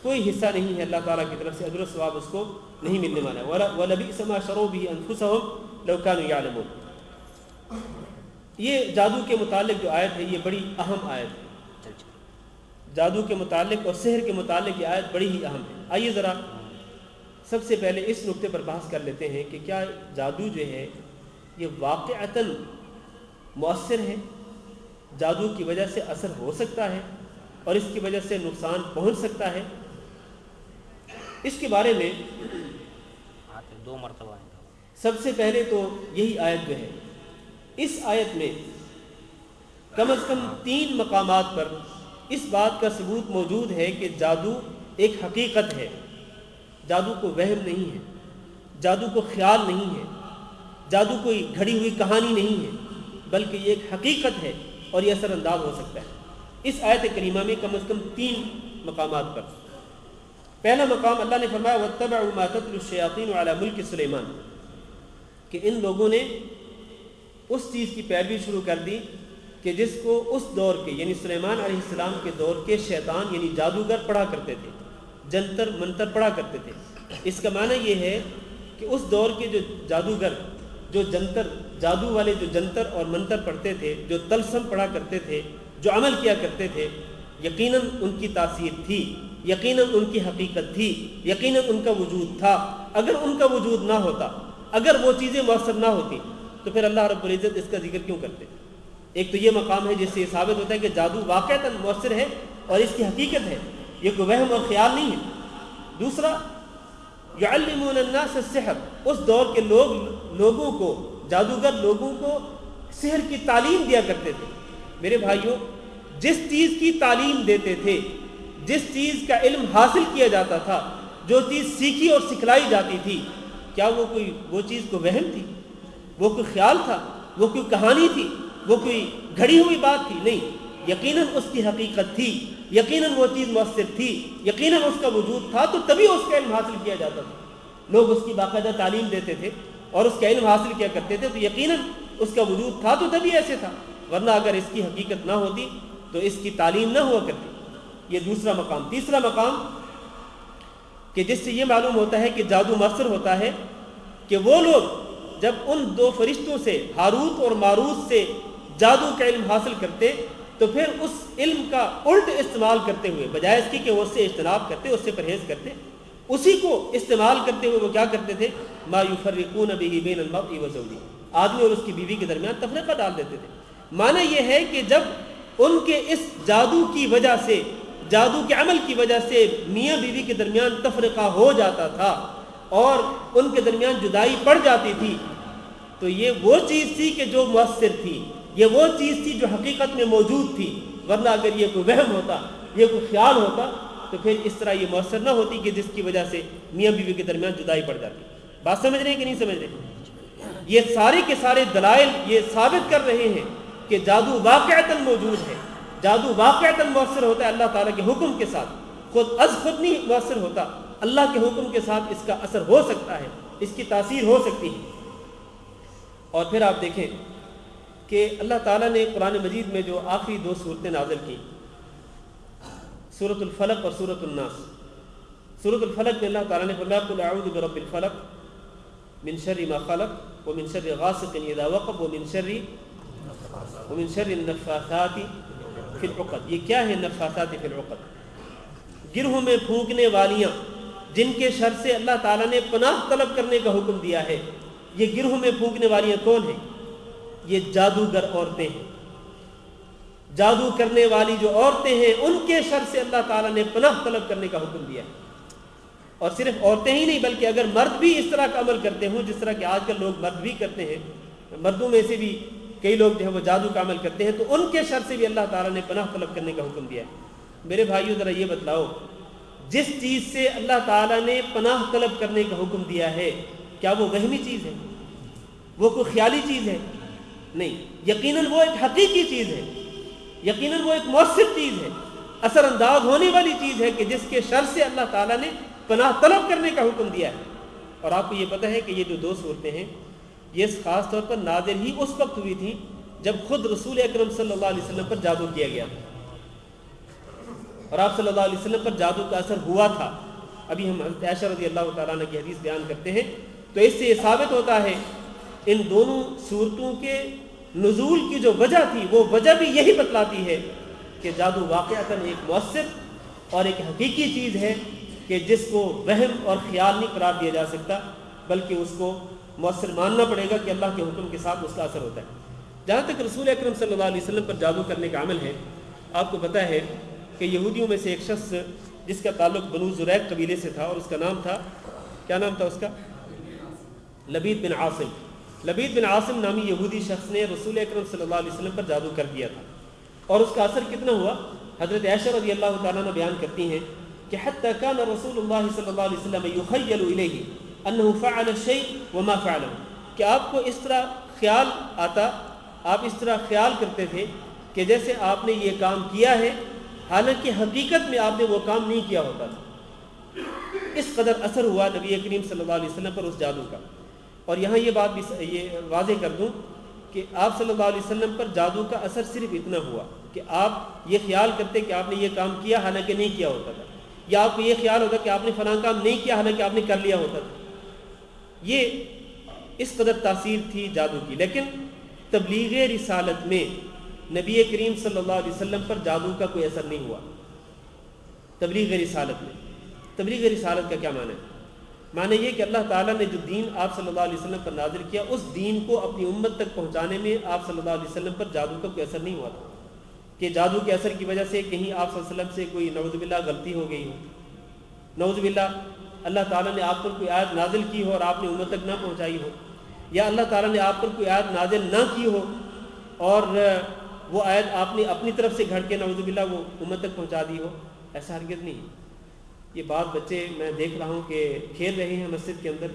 کوئی حصہ نہیں ہے، اللہ تعالیٰ کی طرف سے اجر و ثواب اس کو نہیں ملنے والا ہے۔ وَلَبِئْسَ مَا شَرَوْا بِهِ أَنفُسَهُمْ لَوْ كَانُوا يَعْلَمُونَ، یہ جادو کے متعلق جو آیت ہے یہ بڑی اہم آیت ہے، جادو کے متعلق اور سحر کے متعلق یہ آیت بڑی ہی اہم ہے۔ آئیے ذرا سب سے پہلے اس نقطے پر بحث کر لیتے ہیں کہ کیا جادو جو ہے یہ واقعتاً مؤثر ہے، جادو کی وجہ سے اثر ہو سکتا ہے اور اس کی وجہ سے نقصان پہنچ سکتا ہے؟ اس کے بارے میں دو مرتبہ سب سے پہلے تو یہی آیت جو ہے، اس آیت میں کم از کم 3 مقامات پر اس بات کا ثبوت موجود ہے کہ جادو ایک حقیقت ہے، جادو کو وہم نہیں ہے، جادو کو خیال نہیں ہے، جادو کوئی گھڑی ہوئی کہانی نہیں ہے، بلکہ یہ ایک حقیقت ہے اور یہ اثر انداز ہو سکتا ہے۔ اس آیت کریمہ میں کم از کم 3 مقامات پر۔ پہلا مقام اللہ نے فرمایا وَاتَّبَعُوا مَا تَتْلُو الشَّيَاطِينُ عَلَى مُلْكِ سُلَيْمَانَ، کہ ان لوگوں نے اس چیز کی پیروی شروع کر دی کہ جس کو اس دور کے یعنی سلیمان علیہ السلام کے دور کے شیطان یعنی جادوگر پڑھا کرتے تھے، جنتر منتر پڑھا کرتے تھے۔ اس کا معنی یہ ہے کہ اس دور کے جو جادوگر جو جادو والے جو جنتر اور منتر پڑھتے تھے، جو طلسم پڑھا کرتے تھے، جو عمل کیا کرتے تھے، یقیناً ان کی تاثیر تھی، یقیناً ان کی حقیقت تھی، یقیناً ان کا وجود تھا۔ اگر ان کا وجود نہ ہوتا، اگر وہ چیزیں مؤثر نہ ہوتی تو پھر اللہ رب العزت اس کا ذکر کیوں کرتے؟ ایک تو یہ مقام ہے جس سے یہ ثابت ہوتا ہے کہ جادو واقعتاً مؤثر ہے اور اس کی حقیقت ہے، یہ کوئی وہم اور خیال نہیں ہے۔ دوسرا یعلمون الناس السحر، اس دور کے لوگوں کو جادوگر لوگوں کو سحر کی تعلیم دیا کرتے تھے۔ میرے بھائیوں، جس چیز کی تعلیم دیتے تھے، جس چیز کا علم حاصل کیا جاتا تھا، جو چیز سیکھی اور سکھلائی جاتی تھی، کیا وہ چیز کو وہم تھی؟ وہ کوئی خیال تھا؟ وہ کوئی کہانی تھی؟ وہ کوئی گھڑی ہوئی بات تھی؟ نہیں، یقیناً اس کی حقیقت تھی، یقیناً وہ چیز مؤثر تھی، یقیناً اس کا وجود تھا، تو تبھی اس کا علم حاصل کیا جاتا تھا۔ لوگ اس کی باقاعدہ تعلیم دیتے تھے اور اس کا علم حاصل کیا کرتے تھے، تو یقیناً اس کا وجود تھا، تو تبھی ایسے تھا، ورنہ اگر اس کی حقیقت نہ ہوتی تو اس کی تعلیم نہ ہوا کرتی۔ یہ دوسرا مقام۔ تیسرا مقام کہ جس سے یہ معلوم ہوتا ہے کہ جادو مؤثر ہوتا ہے کہ وہ لوگ جب ان 2 فرشتوں سے ہاروت اور ماروت سے جادو کا علم حاصل کرتے تو پھر اس علم کا الٹ استعمال کرتے ہوئے، بجائے اس کی کہ وہ اس سے اجتناب کرتے، اس سے پرہیز کرتے، اسی کو استعمال کرتے ہوئے وہ کیا کرتے تھے؟ ما یفرقون به بین المرء وزوجہ، آدمی اور اس کی بیوی کے درمیان تفرقہ ڈال دیتے تھے۔ معنی یہ ہے کہ جب ان کے اس جادو کی وجہ سے، جادو کے عمل کی وجہ سے میاں بیوی کے درمیان تفرقہ ہو جاتا تھا اور ان کے درمیان جدائی پڑ جاتی تھی، تو یہ وہ چیز تھی کہ جو مؤثر تھی، یہ وہ چیز تھی جو حقیقت میں موجود تھی، ورنہ اگر یہ کوئی وہم ہوتا، یہ کوئی خیال ہوتا تو پھر اس طرح یہ مؤثر نہ ہوتی کہ جس کی وجہ سے میاں بیوی کے درمیان جدائی پڑ جاتی۔ بات سمجھ رہے ہیں کہ نہیں سمجھ رہے؟ یہ سارے کے سارے دلائل یہ ثابت کر رہے ہیں کہ جادو واقعتاً موجود ہے، جادو واقعتاً مؤثر ہوتا ہے اللہ تعالیٰ کے حکم کے ساتھ، خود نہیں مؤثر ہوتا، اللہ کے حکم کے ساتھ اس کا اثر ہو سکتا ہے، اس کی تاثیر ہو سکتی ہے۔ اور پھر آپ دیکھیں کہ اللہ تعالیٰ نے قرآن مجید میں جو آخری 2 صورتیں نازل کی، سورۃ الفلق اور سورۃ الناس۔ سورۃ الفلق میں اللہ تعالیٰ نے فرمایا قل اعوذ برب الفلق من شر ما خلق ومن شر غاسق اذا وقب ومن شر النفاثات فی العقد۔ یہ کیا ہے نفاثات فی العقد؟ گرہوں میں پھونکنے والیاں، جن کے شر سے اللہ تعالیٰ نے پناہ طلب کرنے کا حکم دیا ہے۔ یہ گرہوں میں پھونکنے والیاں کون ہیں؟ یہ جادوگر عورتیں ہیں، جادو کرنے والی جو عورتیں ہیں، ان کے شر سے اللہ تعالیٰ نے پناہ طلب کرنے کا حکم دیا ہے۔ اور صرف عورتیں ہی نہیں بلکہ اگر مرد بھی اس طرح کا عمل کرتے ہوں جس طرح کہ آج کل لوگ مرد بھی کرتے ہیں، مردوں میں سے بھی کئی لوگ جو ہے وہ جادو کا عمل کرتے ہیں، تو ان کے شر سے بھی اللہ تعالیٰ نے پناہ طلب کرنے کا حکم دیا ہے۔ میرے بھائیو ذرا یہ بتلاؤ، جس چیز سے اللہ تعالیٰ نے پناہ طلب کرنے کا حکم دیا ہے، کیا وہ وہمی چیز ہے؟ وہ کوئی خیالی چیز ہے؟ نہیں، یقیناً وہ ایک حقیقی چیز ہے، یقیناً وہ ایک مؤثر چیز ہے، اثر انداز ہونے والی چیز ہے کہ جس کے شر سے اللہ تعالیٰ نے پناہ طلب کرنے کا حکم دیا ہے۔ اور آپ کو یہ پتہ ہے کہ یہ جو 2 صورتیں ہیں یہ خاص طور پر نازل ہی اس وقت ہوئی تھی جب خود رسول اکرم صلی اللہ علیہ وسلم پر جادو کیا گیا تھا، اور آپ صلی اللہ علیہ وسلم پر جادو کا اثر ہوا تھا۔ ابھی ہم حضرت عائشہ رضی اللہ تعالیٰ عنہ کی حدیث بیان کرتے ہیں، تو اس سے یہ ثابت ہوتا ہے ان دونوں صورتوں کے نزول کی جو وجہ تھی وہ وجہ بھی یہی بتلاتی ہے کہ جادو واقعتاً ایک مؤثر اور ایک حقیقی چیز ہے کہ جس کو وہم اور خیال نہیں قرار دیا جا سکتا، بلکہ اس کو مؤثر ماننا پڑے گا کہ اللہ کے حکم کے ساتھ اس کا اثر ہوتا ہے۔ جہاں تک رسول اکرم صلی اللہ علیہ وسلم پر جادو کرنے کا عمل ہے، آپ کو پتہ ہے کہ یہودیوں میں سے ایک شخص جس کا تعلق بنو زریق قبیلے سے تھا، اور اس کا نام تھا، کیا نام تھا اس کا؟ لبید بن عاصم۔ لبید بن عاصم نامی یہودی شخص نے رسول اکرم صلی اللہ علیہ وسلم پر جادو کر دیا تھا، اور اس کا اثر کتنا ہوا؟ حضرت عائشہ رضی اللہ تعالیٰ عنہ بیان کرتی ہیں کہ حتی کان رسول اللہ صلی اللہ علیہ وسلم یخیل الیہ انه فعل الشيء وما فعله، کہ آپ کو اس طرح خیال آتا، آپ اس طرح خیال کرتے تھے کہ جیسے آپ نے یہ کام کیا ہے، حالانکہ حقیقت میں آپ نے وہ کام نہیں کیا ہوتا تھا۔ اس قدر اثر ہوا نبی کریم صلی اللہ علیہ وسلم پر اس جادو کا۔ اور یہاں یہ بات بھی یہ واضح کر دوں کہ آپ صلی اللہ علیہ وسلم پر جادو کا اثر صرف اتنا ہوا کہ آپ یہ خیال کرتے کہ آپ نے یہ کام کیا حالانکہ نہیں کیا ہوتا تھا، یا آپ کو یہ خیال ہوتا کہ آپ نے فلاں کام نہیں کیا حالانکہ آپ نے کر لیا ہوتا تھا۔ یہ اس قدر تاثیر تھی جادو کی۔ لیکن تبلیغ رسالت میں نبی کریم صلی اللہ علیہ وسلم پر جادو کا کوئی اثر نہیں ہوا۔ تبلیغ رسالت میں، تبلیغ رسالت کا کیا معنی ہے؟ معنی یہ کہ اللہ تعالیٰ نے جو دین آپ صلی اللہ علیہ وسلم پر نازل کیا، اس دین کو اپنی امت تک پہنچانے میں آپ صلی اللہ علیہ وسلم پر جادو کا کوئی اثر نہیں ہوا تھا، کہ جادو کے اثر کی وجہ سے کہیں آپ صلی اللہ علیہ وسلم سے کوئی نعوذ باللہ غلطی ہو گئی ہو، نعوذ باللہ اللہ تعالیٰ نے آپ پر کوئی آیت نازل کی ہو اور آپ نے امت تک نہ پہنچائی ہو، یا اللہ تعالیٰ نے آپ پر کوئی آیت نازل نہ کی ہو اور وہ آیت آپ نے اپنی طرف سے گھڑ کے نعوذ باللہ وہ امت تک پہنچا دی ہو۔ ایسا ہرگز نہیں ہے۔ یہ بات بچے میں دیکھ رہا ہوں کہ کھیل رہے ہیں مسجد کے اندر،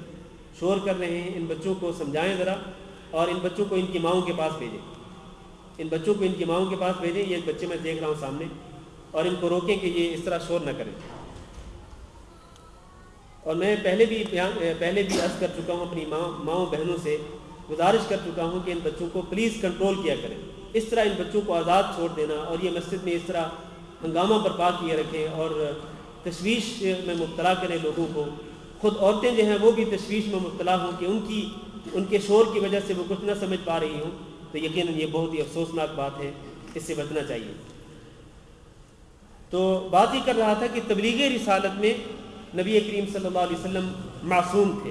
شور کر رہے ہیں، ان بچوں کو سمجھائیں ذرا، اور ان بچوں کو ان کی ماؤں کے پاس بھیجیں، ان بچوں کو ان کی ماؤں کے پاس بھیجیں۔ یہ بچے میں دیکھ رہا ہوں سامنے، اور ان کو روکیں کہ یہ اس طرح شور نہ کریں۔ اور میں پہلے بھی عرض کر چکا ہوں، اپنی ماؤں بہنوں سے گزارش کر چکا ہوں کہ ان بچوں کو پلیز کنٹرول کیا کریں۔ اس طرح ان بچوں کو آزاد چھوڑ دینا اور یہ مسجد میں اس طرح ہنگامہ برپا کیے رکھیں اور تشویش میں مبتلا کریں لوگوں کو، خود عورتیں جو ہیں وہ بھی تشویش میں مبتلا ہوں کہ ان کے شور کی وجہ سے وہ کچھ نہ سمجھ پا رہی ہوں، تو یقیناً یہ بہت ہی افسوسناک بات ہے، اس سے بچنا چاہیے۔ تو بات ہی کر رہا تھا کہ تبلیغ رسالت میں نبی کریم صلی اللہ علیہ وسلم معصوم تھے۔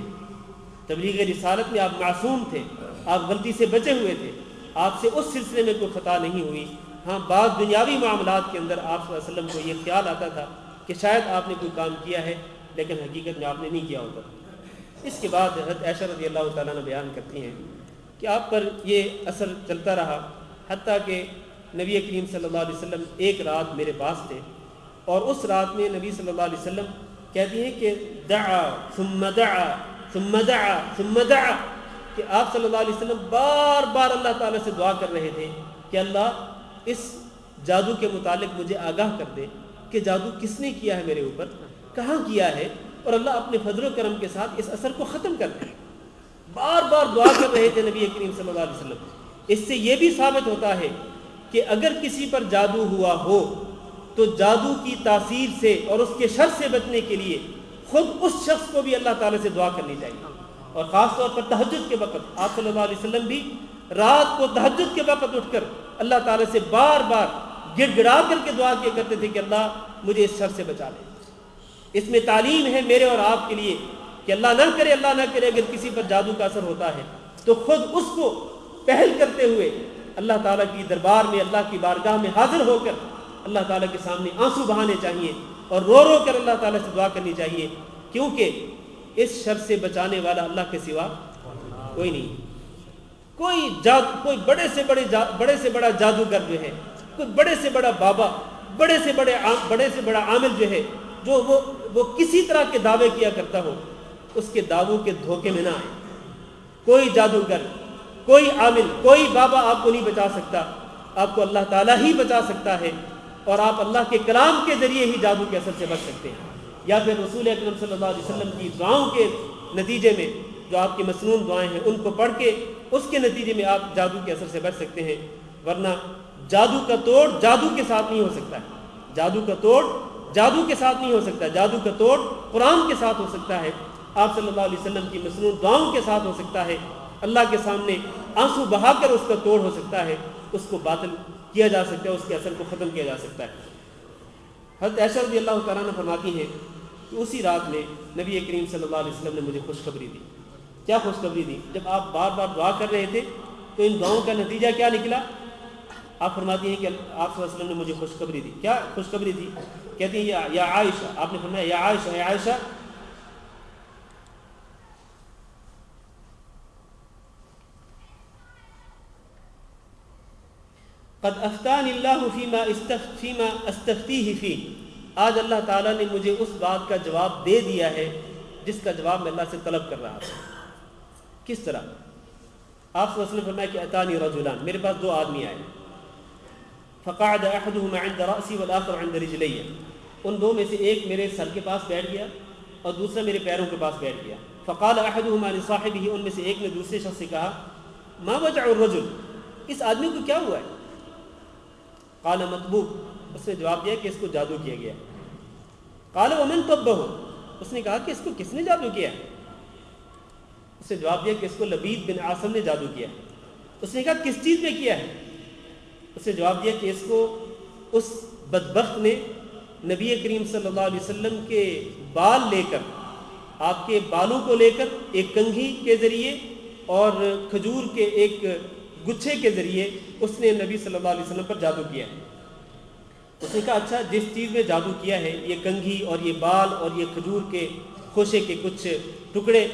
تبلیغ رسالت میں آپ معصوم تھے، آپ غلطی سے بچے ہوئے تھے، آپ سے اس سلسلے میں کوئی خطا نہیں ہوئی۔ ہاں، بعض دنیاوی معاملات کے اندر آپ صلی اللہ علیہ وسلم کو یہ خیال آتا تھا کہ شاید آپ نے کوئی کام کیا ہے لیکن حقیقت میں آپ نے نہیں کیا ہوتا تھا۔ اس کے بعد حضرت عائشہ رضی اللہ تعالیٰ عنہ بیان کرتی ہیں کہ آپ پر یہ اثر چلتا رہا، حتیٰ کہ نبی کریم صلی اللہ علیہ وسلم ایک رات میرے پاس تھے، اور اس رات میں نبی صلی اللہ علیہ وسلم کہتی ہیں کہ دعا ثم دعا ثم دعا ثم دعا، کہ آپ صلی اللہ علیہ وسلم بار بار اللہ تعالیٰ سے دعا کر رہے تھے کہ اللہ اس جادو کے متعلق مجھے آگاہ کر دے کہ جادو کس نے کیا ہے میرے اوپر، کہاں کیا ہے، اور اللہ اپنے فضل و کرم کے ساتھ اس اثر کو ختم کر دے۔ بار بار دعا کر رہے تھے نبی کریم صلی اللہ علیہ وسلم۔ اس سے یہ بھی ثابت ہوتا ہے کہ اگر کسی پر جادو ہوا ہو تو جادو کی تاثیر سے اور اس کے شر سے بچنے کے لیے خود اس شخص کو بھی اللہ تعالیٰ سے دعا کرنی چاہیے، اور خاص طور پر تہجد کے وقت آپ صلی اللہ علیہ وسلم بھی رات کو تہجد کے وقت اٹھ کر اللہ تعالیٰ سے بار بار گڑ گڑا کر کے دعا کیا کرتے تھے کہ اللہ مجھے اس شر سے بچا لے۔ اس میں تعلیم ہے میرے اور آپ کے لیے کہ اللہ نہ کرے اگر کسی پر جادو کا اثر ہوتا ہے تو خود اس کو پہل کرتے ہوئے اللہ تعالیٰ کی دربار میں، اللہ کی بارگاہ میں حاضر ہو کر اللہ تعالیٰ کے سامنے آنسو بہانے چاہیے اور رو رو کر اللہ تعالیٰ سے دعا کرنی چاہیے، کیونکہ اس شر سے بچانے والا اللہ کے سوا کوئی نہیں۔ کوئی بڑے سے بڑا جادوگر جو ہے، کوئی بڑے سے بڑا بابا، بڑے سے بڑا عامل جو ہے، جو وہ کسی طرح کے دعوے کیا کرتا ہو، اس کے دعووں کے دھوکے میں نہ آئے۔ کوئی جادوگر، کوئی عامل، کوئی بابا آپ کو نہیں بچا سکتا، آپ کو اللہ تعالیٰ ہی بچا سکتا ہے، اور آپ اللہ کے کلام کے ذریعے ہی جادو کے اثر سے بچ سکتے ہیں، یا پھر رسول اکرم صلی اللہ علیہ وسلم کی دعاؤں کے نتیجے میں جو آپ کی مسنون دعائیں ہیں ان کو پڑھ کے اس کے نتیجے میں آپ جادو کے اثر سے بچ سکتے ہیں۔ ورنہ جادو کا توڑ جادو کے ساتھ نہیں ہو سکتا ہے، جادو کا توڑ جادو کے ساتھ نہیں ہو سکتا، جادو کا توڑ قرآن کے ساتھ ہو سکتا ہے، آپ صلی اللہ علیہ وسلم کی مسنون دعاؤں کے ساتھ ہو سکتا ہے، اللہ کے سامنے آنسو بہا کر اس کا توڑ ہو سکتا ہے، اس کو باطل کیا جا سکتا ہے، اس کے اثر کو ختم کیا جا سکتا ہے۔ حضرت عائشہ رضی اللہ تعالیٰ عنہ فرماتی ہیں کہ اسی رات میں نبی کریم صلی اللہ علیہ وسلم نے مجھے خوشخبری دی۔ کیا خوشخبری دی؟ جب آپ بار بار دعا کر رہے تھے تو ان دعاؤں کا نتیجہ کیا نکلا؟ آپ فرماتی ہیں کہ آپ صلی اللہ علیہ وسلم نے مجھے خوشخبری دی۔ کیا خوشخبری دی؟ کہتی ہیں یا عائشہ، آپ نے فرمایا یا عائشہ، یا عائشہ قد افتانی اللہ فیما استفتیہ فی، آج اللہ تعالیٰ نے مجھے اس بات کا جواب دے دیا ہے جس کا جواب میں اللہ سے طلب کر رہا تھا۔ کس طرح؟ آپ صلی اللہ علیہ وسلم فرمایا کہ اتانی رجلان، میرے پاس دو آدمی آئے، فقعد احدهما عند رأسی والآخر عند رجلی، ان دو میں سے ایک میرے سر کے پاس بیٹھ گیا اور دوسرا میرے پیروں کے پاس بیٹھ گیا۔ فقال احدهما لصاحبه، ان میں سے ایک نے دوسرے شخص سے کہا ما وجع الرجل، اس آدمی کو کیا ہوا ہے؟ قال مطبوب، اس نے جواب دیا کہ اس کو جادو کیا گیا۔ قال ومن طبه، اس نے کہا کہ اس کو کس نے جادو کیا؟ اس نے جواب دیا کہ اس کو لبید بن عاصم نے جادو کیا۔ اس نے کہا کس چیز میں کیا ہے؟ اس نے جواب دیا کہ اس کو اس بدبخت نے نبی کریم صلی اللہ علیہ وسلم کے بال لے کر، آپ کے بالوں کو لے کر ایک کنگھی کے ذریعے اور کھجور کے ایک گچھے کے ذریعے اس نے نبی صلی اللہ علیہ وسلم پر جادو کیا ہے۔ اس نے کہا اچھا، جس چیز میں جادو کیا ہے، یہ کنگھی اور یہ بال اور یہ کھجور کے خوشے کے کچھ ٹکڑے،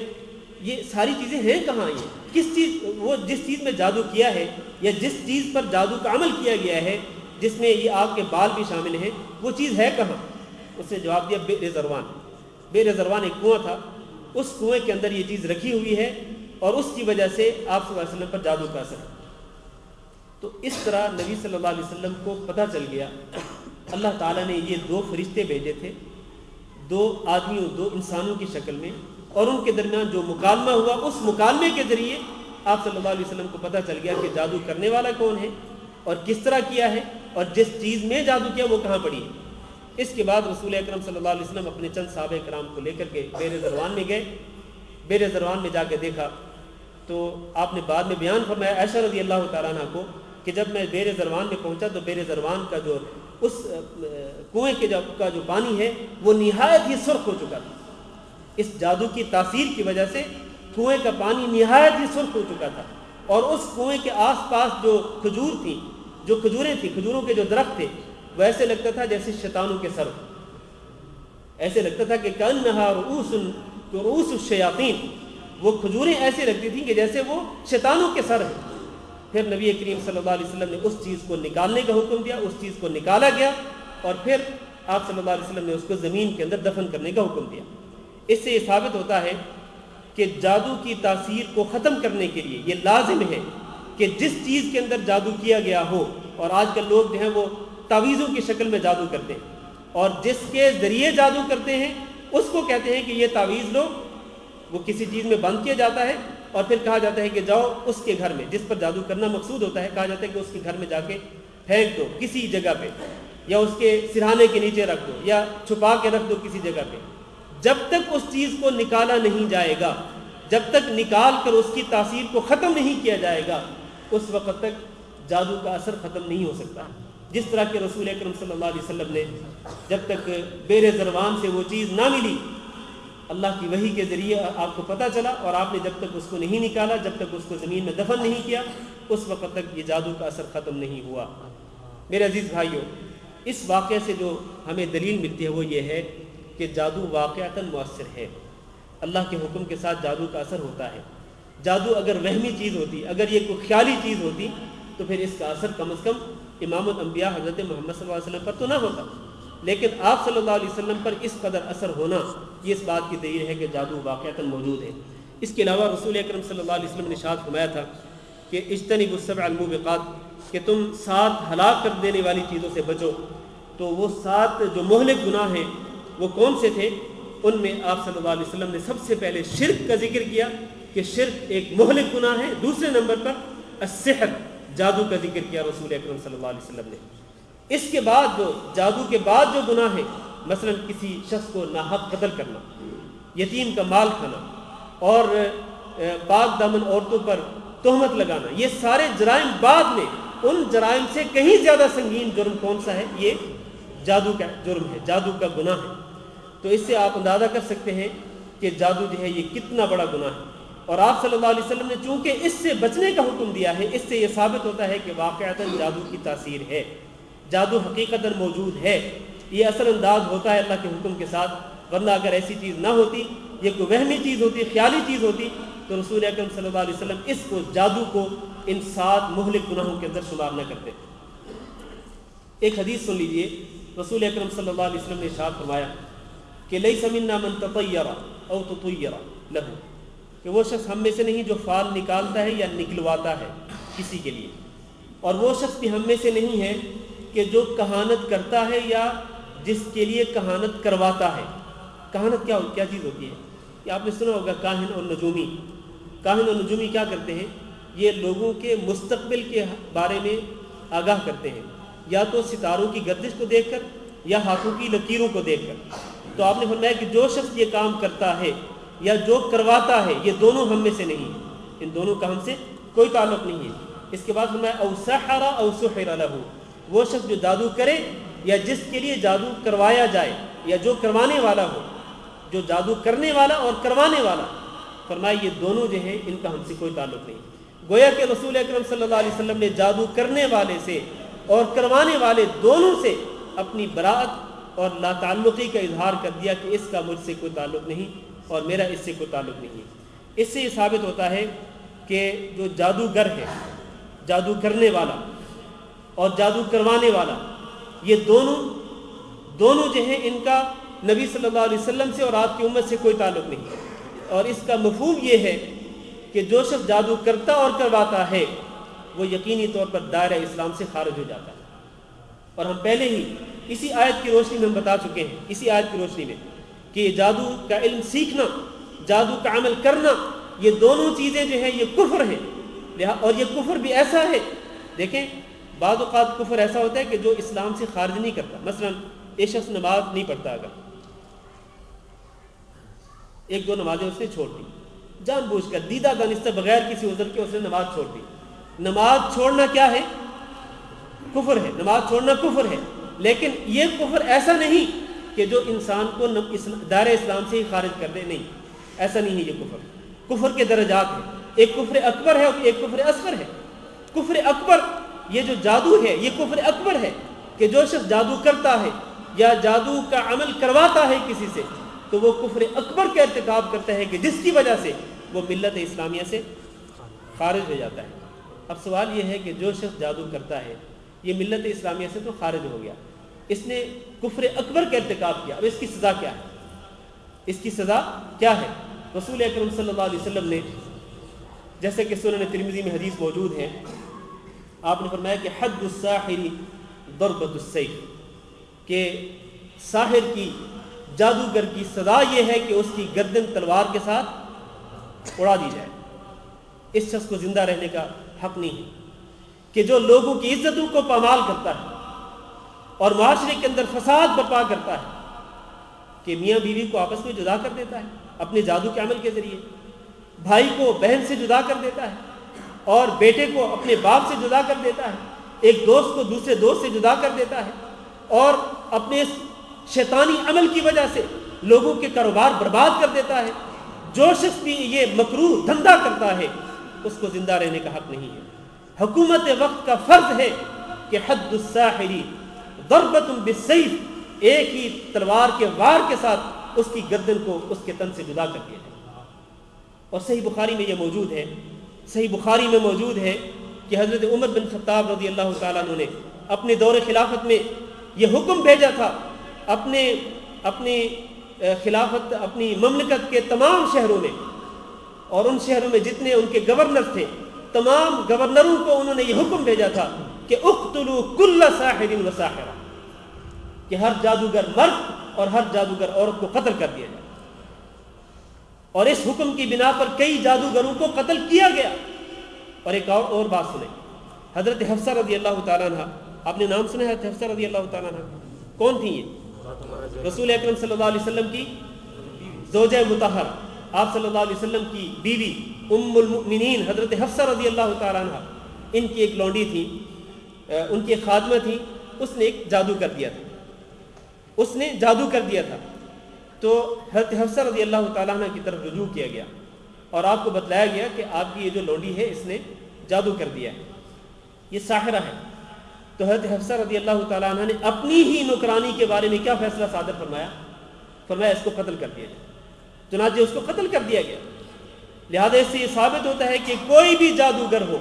یہ ساری چیزیں ہیں کہاں؟ یہ کس چیز، وہ جس چیز میں جادو کیا ہے یا جس چیز پر جادو کا عمل کیا گیا ہے جس میں یہ آپ کے بال بھی شامل ہیں، وہ چیز ہے کہاں؟ اس نے جواب دیا بئر زروان۔ بئر زروان ایک کنواں تھا، اس کنویں کے اندر یہ چیز رکھی ہوئی ہے اور اس کی وجہ سے آپ صلی اللہ علیہ وسلم پر جادو کا اثر ہے۔ تو اس طرح نبی صلی اللہ علیہ وسلم کو پتہ چل گیا، اللہ تعالیٰ نے یہ دو فرشتے بھیجے تھے، دو آدمیوں، دو انسانوں کی شکل میں، اور ان کے درمیان جو مکالمہ ہوا، اس مکالمے کے ذریعے آپ صلی اللہ علیہ وسلم کو پتہ چل گیا کہ جادو کرنے والا کون ہے اور کس طرح کیا ہے، اور جس چیز میں جادو کیا وہ کہاں پڑی ہے۔ اس کے بعد رسول اکرم صلی اللہ علیہ وسلم اپنے چند صحابہ کرام کو لے کر کے بئر زروان میں گئے۔ بئر زروان میں جا کے دیکھا تو آپ نے بعد میں بیان فرمایا عائشہ رضی اللہ تعالیٰ عنہ کو کہ جب میں بئر زروان میں پہنچا تو بئر زروان کا جو اس کنویں کا جو پانی ہے وہ نہایت ہی سرخ ہو چکا تھا۔ اس جادو کی تاثیر کی وجہ سے کنویں کا پانی نہایت ہی سرخ ہو چکا تھا، اور اس کنویں کے آس پاس جو کھجور تھیں، جو کھجوریں تھیں، کھجوروں کے جو درخت تھے، وہ ایسے لگتا تھا جیسے شیطانوں کے سر، ایسے لگتا تھا کہ کأنہا رؤوس الشیاطین، وہ کھجوریں ایسے لگتی تھیں کہ جیسے وہ شیطانوں کے سر ہیں۔ پھر نبی کریم صلی اللہ علیہ وسلم نے اس چیز کو نکالنے کا حکم دیا، اس چیز کو نکالا گیا، اور پھر آپ صلی اللہ علیہ وسلم نے اس کو زمین کے اندر دفن کرنے کا حکم دیا۔ اس سے یہ ثابت ہوتا ہے کہ جادو کی تاثیر کو ختم کرنے کے لیے یہ لازم ہے کہ جس چیز کے اندر جادو کیا گیا ہو، اور آج کل لوگ جو ہیں وہ تعویذوں کی شکل میں جادو کرتے ہیں، اور جس کے ذریعے جادو کرتے ہیں اس کو کہتے ہیں کہ یہ تعویذ لو، وہ کسی چیز میں بند کیا جاتا ہے اور پھر کہا جاتا ہے کہ جاؤ اس کے گھر میں، جس پر جادو کرنا مقصود ہوتا ہے، کہا جاتا ہے کہ اس کے گھر میں جا کے پھینک دو کسی جگہ پہ، یا اس کے سرہانے کے نیچے رکھ دو، یا چھپا کے رکھ دو کسی جگہ پہ۔ جب تک اس چیز کو نکالا نہیں جائے گا، جب تک نکال کر اس کی تاثیر کو ختم نہیں کیا جائے گا، اس وقت تک جادو کا اثر ختم نہیں ہو سکتا۔ جس طرح کہ رسول اکرم صلی اللہ علیہ وسلم نے جب تک بئر زروان سے وہ چیز نہ ملی، اللہ کی وحی کے ذریعے آپ کو پتہ چلا، اور آپ نے جب تک اس کو نہیں نکالا، جب تک اس کو زمین میں دفن نہیں کیا، اس وقت تک یہ جادو کا اثر ختم نہیں ہوا۔ میرے عزیز بھائیوں، اس واقعے سے جو ہمیں دلیل ملتی ہے وہ یہ ہے کہ جادو واقعتاً مؤثر ہے، اللہ کے حکم کے ساتھ جادو کا اثر ہوتا ہے۔ جادو اگر وہمی چیز ہوتی، اگر یہ کوئی خیالی چیز ہوتی، تو پھر اس کا اثر کم از کم امام الانبیاء حضرت محمد صلی اللہ علیہ وسلم پر تو نہ ہوتا، لیکن آپ صلی اللہ علیہ وسلم پر اس قدر اثر ہونا، یہ اس بات کی دلیل ہے کہ جادو واقعتاً موجود ہے۔ اس کے علاوہ رسول اکرم صلی اللہ علیہ وسلم نے ارشاد فرمایا تھا کہ اجتنبوا السبع الموبقات، کہ تم 7 ہلاک کر دینے والی چیزوں سے بچو۔ تو وہ 7 جو مہلک گناہ ہیں وہ کون سے تھے؟ ان میں آپ صلی اللہ علیہ وسلم نے سب سے پہلے شرک کا ذکر کیا کہ شرک ایک مہلک گناہ ہے، دوسرے نمبر پر السحر، جادو کا ذکر کیا رسول اکرم صلی اللہ علیہ وسلم نے۔ اس کے بعد جو جادو کے بعد جو گناہ ہیں، مثلا کسی شخص کو ناحق قتل کرنا، یتیم کا مال کھانا، اور پاک دامن عورتوں پر تہمت لگانا، یہ سارے جرائم بعد میں، ان جرائم سے کہیں زیادہ سنگین جرم کون سا ہے؟ یہ جادو کا جرم ہے، جادو کا گناہ ہے۔ تو اس سے آپ اندازہ کر سکتے ہیں کہ جادو جو ہے یہ کتنا بڑا گناہ ہے، اور آپ صلی اللہ علیہ وسلم نے چونکہ اس سے بچنے کا حکم دیا ہے، اس سے یہ ثابت ہوتا ہے کہ واقعتاً جادو کی تاثیر ہے، جادو حقیقتاً موجود ہے، یہ اثر انداز ہوتا ہے اللہ کے حکم کے ساتھ، ورنہ اگر ایسی چیز نہ ہوتی، یہ کوئی وہمی چیز ہوتی، خیالی چیز ہوتی، تو رسول اکرم صلی اللہ علیہ وسلم اس کو، جادو کو، ان 7 مہلک گناہوں کے اندر شمار نہ کرتے۔ ایک حدیث سن لیجئے، رسول اکرم صلی اللہ علیہ وسلم نے ارشاد فرمایا کہ لیس منا من تطیر او تطیر لہ، کہ وہ شخص ہم میں سے نہیں جو فال نکالتا ہے یا نکلواتا ہے کسی کے لیے، اور وہ شخص بھی ہم میں سے نہیں ہے کہ جو کہانت کرتا ہے یا جس کے لیے کہانت کرواتا ہے۔ کہانت کیا چیز ہوتی ہے؟ کہ آپ نے سنا ہوگا کاہن اور نجومی۔ کاہن اور نجومی کیا کرتے ہیں؟ یہ لوگوں کے مستقبل کے بارے میں آگاہ کرتے ہیں، یا تو ستاروں کی گردش کو دیکھ کر یا ہاتھوں کی لکیروں کو دیکھ کر۔ تو آپ نے فرمایا کہ جو شخص یہ کام کرتا ہے یا جو کرواتا ہے، یہ دونوں ہم میں سے نہیں، ان دونوں کا ہم سے کوئی تعلق نہیں ہے۔ اس کے بعد فرمایا او سحر او سحر لہ، وہ شخص جو جادو کرے یا جس کے لیے جادو کروایا جائے یا جو کروانے والا ہو، جو جادو کرنے والا اور کروانے والا، فرمایا یہ دونوں جو ہیں ان کا ہم سے کوئی تعلق نہیں۔ گویا کہ رسول اکرم صلی اللہ علیہ وسلم نے جادو کرنے والے سے اور کروانے والے دونوں سے اپنی براءت اور لا تعلقی کا اظہار کر دیا کہ اس کا مجھ سے کوئی تعلق نہیں اور میرا اس سے کوئی تعلق نہیں ہے۔ اس سے یہ ثابت ہوتا ہے کہ جو جادوگر ہے، جادو کرنے والا اور جادو کروانے والا، یہ دونوں جو ہیں ان کا نبی صلی اللہ علیہ وسلم سے اور آپ کی امت سے کوئی تعلق نہیں۔ اور اس کا مفہوم یہ ہے کہ جو شخص جادو کرتا اور کرواتا ہے وہ یقینی طور پر دائرہ اسلام سے خارج ہو جاتا ہے۔ اور ہم پہلے ہی اسی آیت کی روشنی میں ہم بتا چکے ہیں، اسی آیت کی روشنی میں، کہ یہ جادو کا علم سیکھنا، جادو کا عمل کرنا، یہ دونوں چیزیں جو ہیں یہ کفر ہیں۔ اور یہ کفر بھی ایسا ہے، دیکھیں بعض اوقات کفر ایسا ہوتا ہے کہ جو اسلام سے خارج نہیں کرتا۔ مثلا ایک شخص نماز نہیں پڑھتا، اگر ایک دو نمازیں اس نے چھوڑ دی، جان بوجھ کر دیدہ دانستہ بغیر کسی عذر کے اس نے نماز چھوڑ دی۔ نماز چھوڑنا کیا ہے؟ کفر ہے، نماز چھوڑنا کفر ہے۔ لیکن یہ کفر ایسا نہیں کہ جو انسان کو دائرہ اسلام سے ہی خارج کر دے، نہیں، ایسا نہیں ہے۔ یہ کفر کے درجات ہیں، ایک کفر اکبر ہے اور ایک کفر اصغر ہے۔ کفر اکبر یہ جو جادو ہے یہ کفر اکبر ہے، کہ جو شخص جادو کرتا ہے یا جادو کا عمل کرواتا ہے کسی سے تو وہ کفر اکبر کا ارتکاب کرتا ہے کہ جس کی وجہ سے وہ ملت اسلامیہ سے خارج ہو جاتا ہے۔ اب سوال یہ ہے کہ جو شخص جادو کرتا ہے یہ ملت اسلامیہ سے تو خارج ہو گیا، اس نے کفر اکبر کا ارتکاب کیا، اب اس کی سزا کیا ہے؟ اس کی سزا کیا ہے؟ رسول اکرم صلی اللہ علیہ وسلم نے، جیسے کہ سنن ترمذی میں حدیث موجود ہے، آپ نے فرمایا کہ حد الساحر ضربۃ السیف، کہ ساحر کی، جادوگر کی سزا یہ ہے کہ اس کی گردن تلوار کے ساتھ اڑا دی جائے۔ اس شخص کو زندہ رہنے کا حق نہیں ہے، کہ جو لوگوں کی عزتوں کو پامال کرتا ہے اور معاشرے کے اندر فساد برپا کرتا ہے، کہ میاں بیوی کو آپس میں جدا کر دیتا ہے اپنے جادو کے عمل کے ذریعے، بھائی کو بہن سے جدا کر دیتا ہے اور بیٹے کو اپنے باپ سے جدا کر دیتا ہے، ایک دوست کو دوسرے دوست سے جدا کر دیتا ہے، اور اپنے شیطانی عمل کی وجہ سے لوگوں کے کاروبار برباد کر دیتا ہے۔ جو شخص بھی یہ مکروہ دھندا کرتا ہے اس کو زندہ رہنے کا حق نہیں ہے۔ حکومت وقت کا فرض ہے کہ حد الساحر ضربۃ بالسیف، ایک ہی تلوار کے وار کے ساتھ اس کی گردن کو اس کے تن سے جدا کر دیا جائے۔ اور صحیح بخاری میں یہ موجود ہے، صحیح بخاری میں موجود ہے کہ حضرت عمر بن خطاب رضی اللہ تعالیٰ عنہ نے اپنے دور خلافت میں یہ حکم بھیجا تھا اپنی خلافت، اپنی مملکت کے تمام شہروں میں، اور ان شہروں میں جتنے ان کے گورنر تھے تمام گورنروں کو انہوں نے یہ حکم بھیجا تھا کہ اقتلوا کل ساحر و ساحرہ، کہ ہر جادوگر مرد اور ہر جادوگر عورت کو قتل کر دیا جائے۔ اور اس حکم کی بنا پر کئی جادوگروں کو قتل کیا گیا۔ اور ایک اور بات سنیں، حضرت حفصہ رضی اللہ تعالیٰ عنہ، آپ نے نام سنا ہے حضرت حفصہ رضی اللہ تعالیٰ عنہ؟ کون تھی یہ؟ رسول اکرم صلی اللہ علیہ وسلم کی زوجہ مطہرہ، آپ صلی اللہ علیہ وسلم کی بیوی ام المؤمنین حضرت حفصہ رضی اللہ تعالیٰ عنہ، ان کی ایک لونڈی تھی، ان کی ایک خادمہ تھی، اس نے ایک جادو کر دیا تھا، اس نے جادو کر دیا تھا۔ تو حضرت حفصہ رضی اللہ تعالیٰ عنہ کی طرف رجوع کیا گیا اور آپ کو بتلایا گیا کہ آپ کی یہ جو لونڈی ہے اس نے جادو کر دیا ہے، یہ ساحرہ ہے۔ تو حضرت حفصہ رضی اللہ تعالیٰ عنہ نے اپنی ہی نوکرانی کے بارے میں کیا فیصلہ صادر فرمایا؟ فرمایا اس کو قتل کر دیا جائے۔ چنانچہ اس کو قتل کر دیا گیا۔ لہذا اس سے یہ ثابت ہوتا ہے کہ کوئی بھی جادوگر ہو،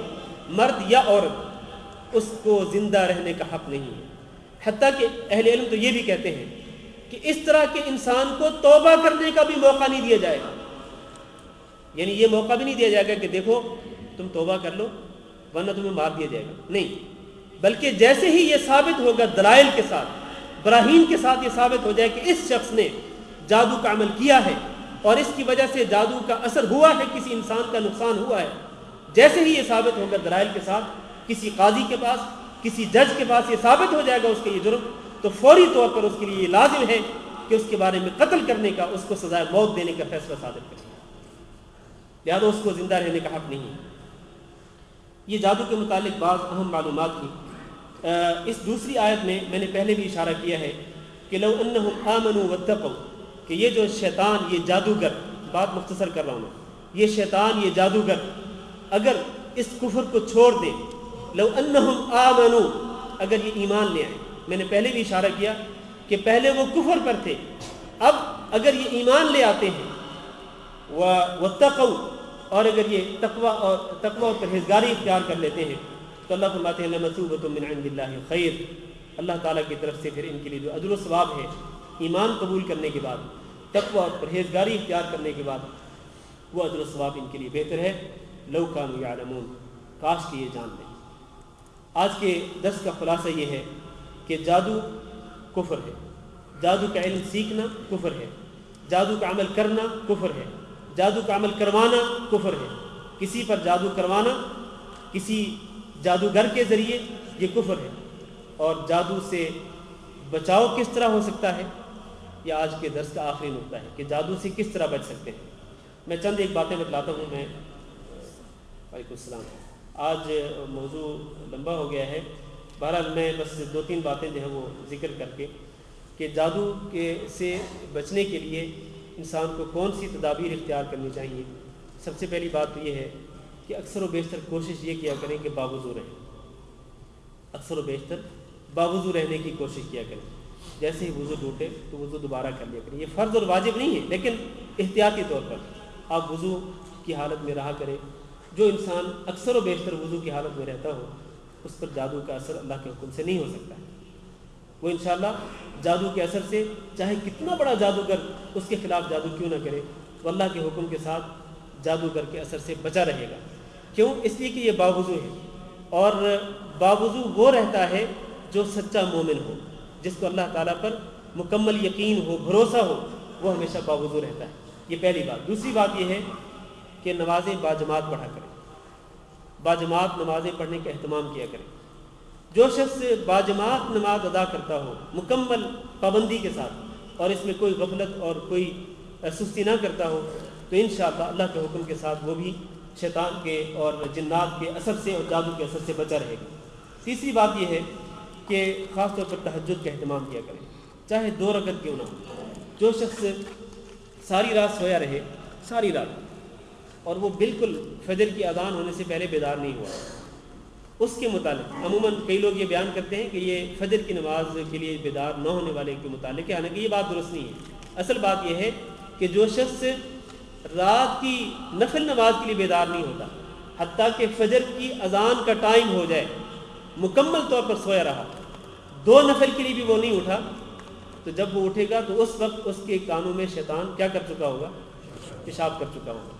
مرد یا عورت، اس کو زندہ رہنے کا حق نہیں ہے۔ حتیٰ کہ اہل علم تو یہ بھی کہتے ہیں کہ اس طرح کے انسان کو توبہ کرنے کا بھی موقع نہیں دیا جائے گا. یعنی یہ موقع بھی نہیں دیا جائے گا کہ دیکھو تم توبہ کر لو ورنہ تمہیں مار دیا جائے گا. نہیں، بلکہ جیسے ہی یہ ثابت ہوگا دلائل کے ساتھ، براہین کے ساتھ یہ ثابت ہو جائے کہ اس شخص نے جادو کا عمل کیا ہے اور اس کی وجہ سے جادو کا اثر ہوا ہے، کسی انسان کا نقصان ہوا ہے، جیسے ہی یہ ثابت ہوگا دلائل کے ساتھ، کسی قاضی کے پاس، کسی جج کے پاس یہ ثابت ہو جائے گا اس کا یہ جرم، تو فوری طور پر اس کے لیے یہ لازم ہے کہ اس کے بارے میں قتل کرنے کا، اس کو سزائے موت دینے کا فیصلہ صادر کرے. لہٰذا اس کو زندہ رہنے کا حق نہیں ہے. یہ جادو کے متعلق بعض اہم معلومات تھیں. اس دوسری آیت میں نے پہلے بھی اشارہ کیا ہے کہ لو انہم آمنوا واتقوا، کہ یہ جو شیطان، یہ جادوگر، بات مختصر کر رہا ہوں میں، یہ شیطان، یہ جادوگر اگر اس کفر کو چھوڑ دیں، لو انہم آمنوا، اگر یہ ایمان لے آئیں. میں نے پہلے بھی اشارہ کیا کہ پہلے وہ کفر پر تھے، اب اگر یہ ایمان لے آتے ہیں واتقوا، اور اگر یہ تقوی اور پرہیزگاری اختیار کر لیتے ہیں، تو اللہ فرماتے ہیں لمثوبۃ من عند اللہ خیر، اللہ تعالیٰ کی طرف سے پھر ان کے لیے جو اجر و ثواب ہے ایمان قبول کرنے کے بعد، تقوی اور پرہیزگاری اختیار کرنے کے بعد، وہ اجر و ثواب ان کے لیے بہتر ہے. لو کانوا یعلمون، کاش کہ یہ جان لیں. آج کے درس کا خلاصہ یہ ہے کہ جادو کفر ہے، جادو کا علم سیکھنا کفر ہے، جادو کا عمل کرنا کفر ہے، جادو کا عمل کروانا کفر ہے. کسی پر جادو کروانا کسی جادوگر کے ذریعے یہ کفر ہے. اور جادو سے بچاؤ کس طرح ہو سکتا ہے، یہ آج کے درس کا آخری نقطہ ہے کہ جادو سے کس طرح بچ سکتے ہیں. میں چند ایک باتیں بتلاتا ہوں. میں وعلیکم السلام. آج موضوع لمبا ہو گیا ہے، بہرحال میں بس 2-3 باتیں جو ہیں وہ ذکر کر کے کہ جادو سے بچنے کے لیے انسان کو کون سی تدابیر اختیار کرنی چاہیے. سب سے پہلی بات تو یہ ہے کہ اکثر و بیشتر کوشش یہ کیا کریں کہ باوضو رہیں. اکثر و بیشتر باوضو رہنے کی کوشش کیا کریں. جیسے ہی وضو ٹوٹے تو وضو دوبارہ کر لیا کریں. یہ فرض اور واجب نہیں ہے، لیکن احتیاطی طور پر آپ وضو کی حالت میں رہا کریں. جو انسان اکثر و بیشتر وضو کی حالت میں رہتا ہو اس پر جادو کا اثر اللہ کے حکم سے نہیں ہو سکتا ہے. وہ انشاءاللہ جادو کے اثر سے چاہے کتنا بڑا جادوگر اس کے خلاف جادو کیوں نہ کرے، وہ اللہ کے حکم کے ساتھ جادوگر کے اثر سے بچا رہے گا. کیوں؟ اس لیے کہ یہ باوضو ہے. اور باوضو وہ رہتا ہے جو سچا مومن ہو، جس کو اللہ تعالیٰ پر مکمل یقین ہو، بھروسہ ہو، وہ ہمیشہ باوضو رہتا ہے. یہ پہلی بات. دوسری بات یہ ہے کہ نمازیں باجماعت پڑھا کریں. باجماعت نمازیں پڑھنے کا اہتمام کیا کریں. جو شخص باجماعت نماز ادا کرتا ہو مکمل پابندی کے ساتھ اور اس میں کوئی غفلت اور کوئی سستی نہ کرتا ہو، تو انشاءاللہ اللہ کے حکم کے ساتھ وہ بھی شیطان کے اور جنات کے اثر سے اور جادو کے اثر سے بچا رہے گا. تیسری بات یہ ہے کہ خاص طور پر تہجد کا اہتمام کیا کریں، چاہے 2 رکعت کیوں نہ ہو. جو شخص ساری رات سویا رہے، ساری رات، اور وہ بالکل فجر کی اذان ہونے سے پہلے بیدار نہیں ہوا، اس کے متعلق عموماً کئی لوگ یہ بیان کرتے ہیں کہ یہ فجر کی نماز کے لیے بیدار نہ ہونے والے کے متعلق ہے. حالانکہ یہ بات درست نہیں ہے. اصل بات یہ ہے کہ جو شخص رات کی نفل نماز کے لیے بیدار نہیں ہوتا حتیٰ کہ فجر کی اذان کا ٹائم ہو جائے، مکمل طور پر سویا رہا، 2 نفل کے لیے بھی وہ نہیں اٹھا، تو جب وہ اٹھے گا تو اس وقت اس کے کانوں میں شیطان کیا کر چکا ہوگا؟ پیشاب کر چکا ہوگا.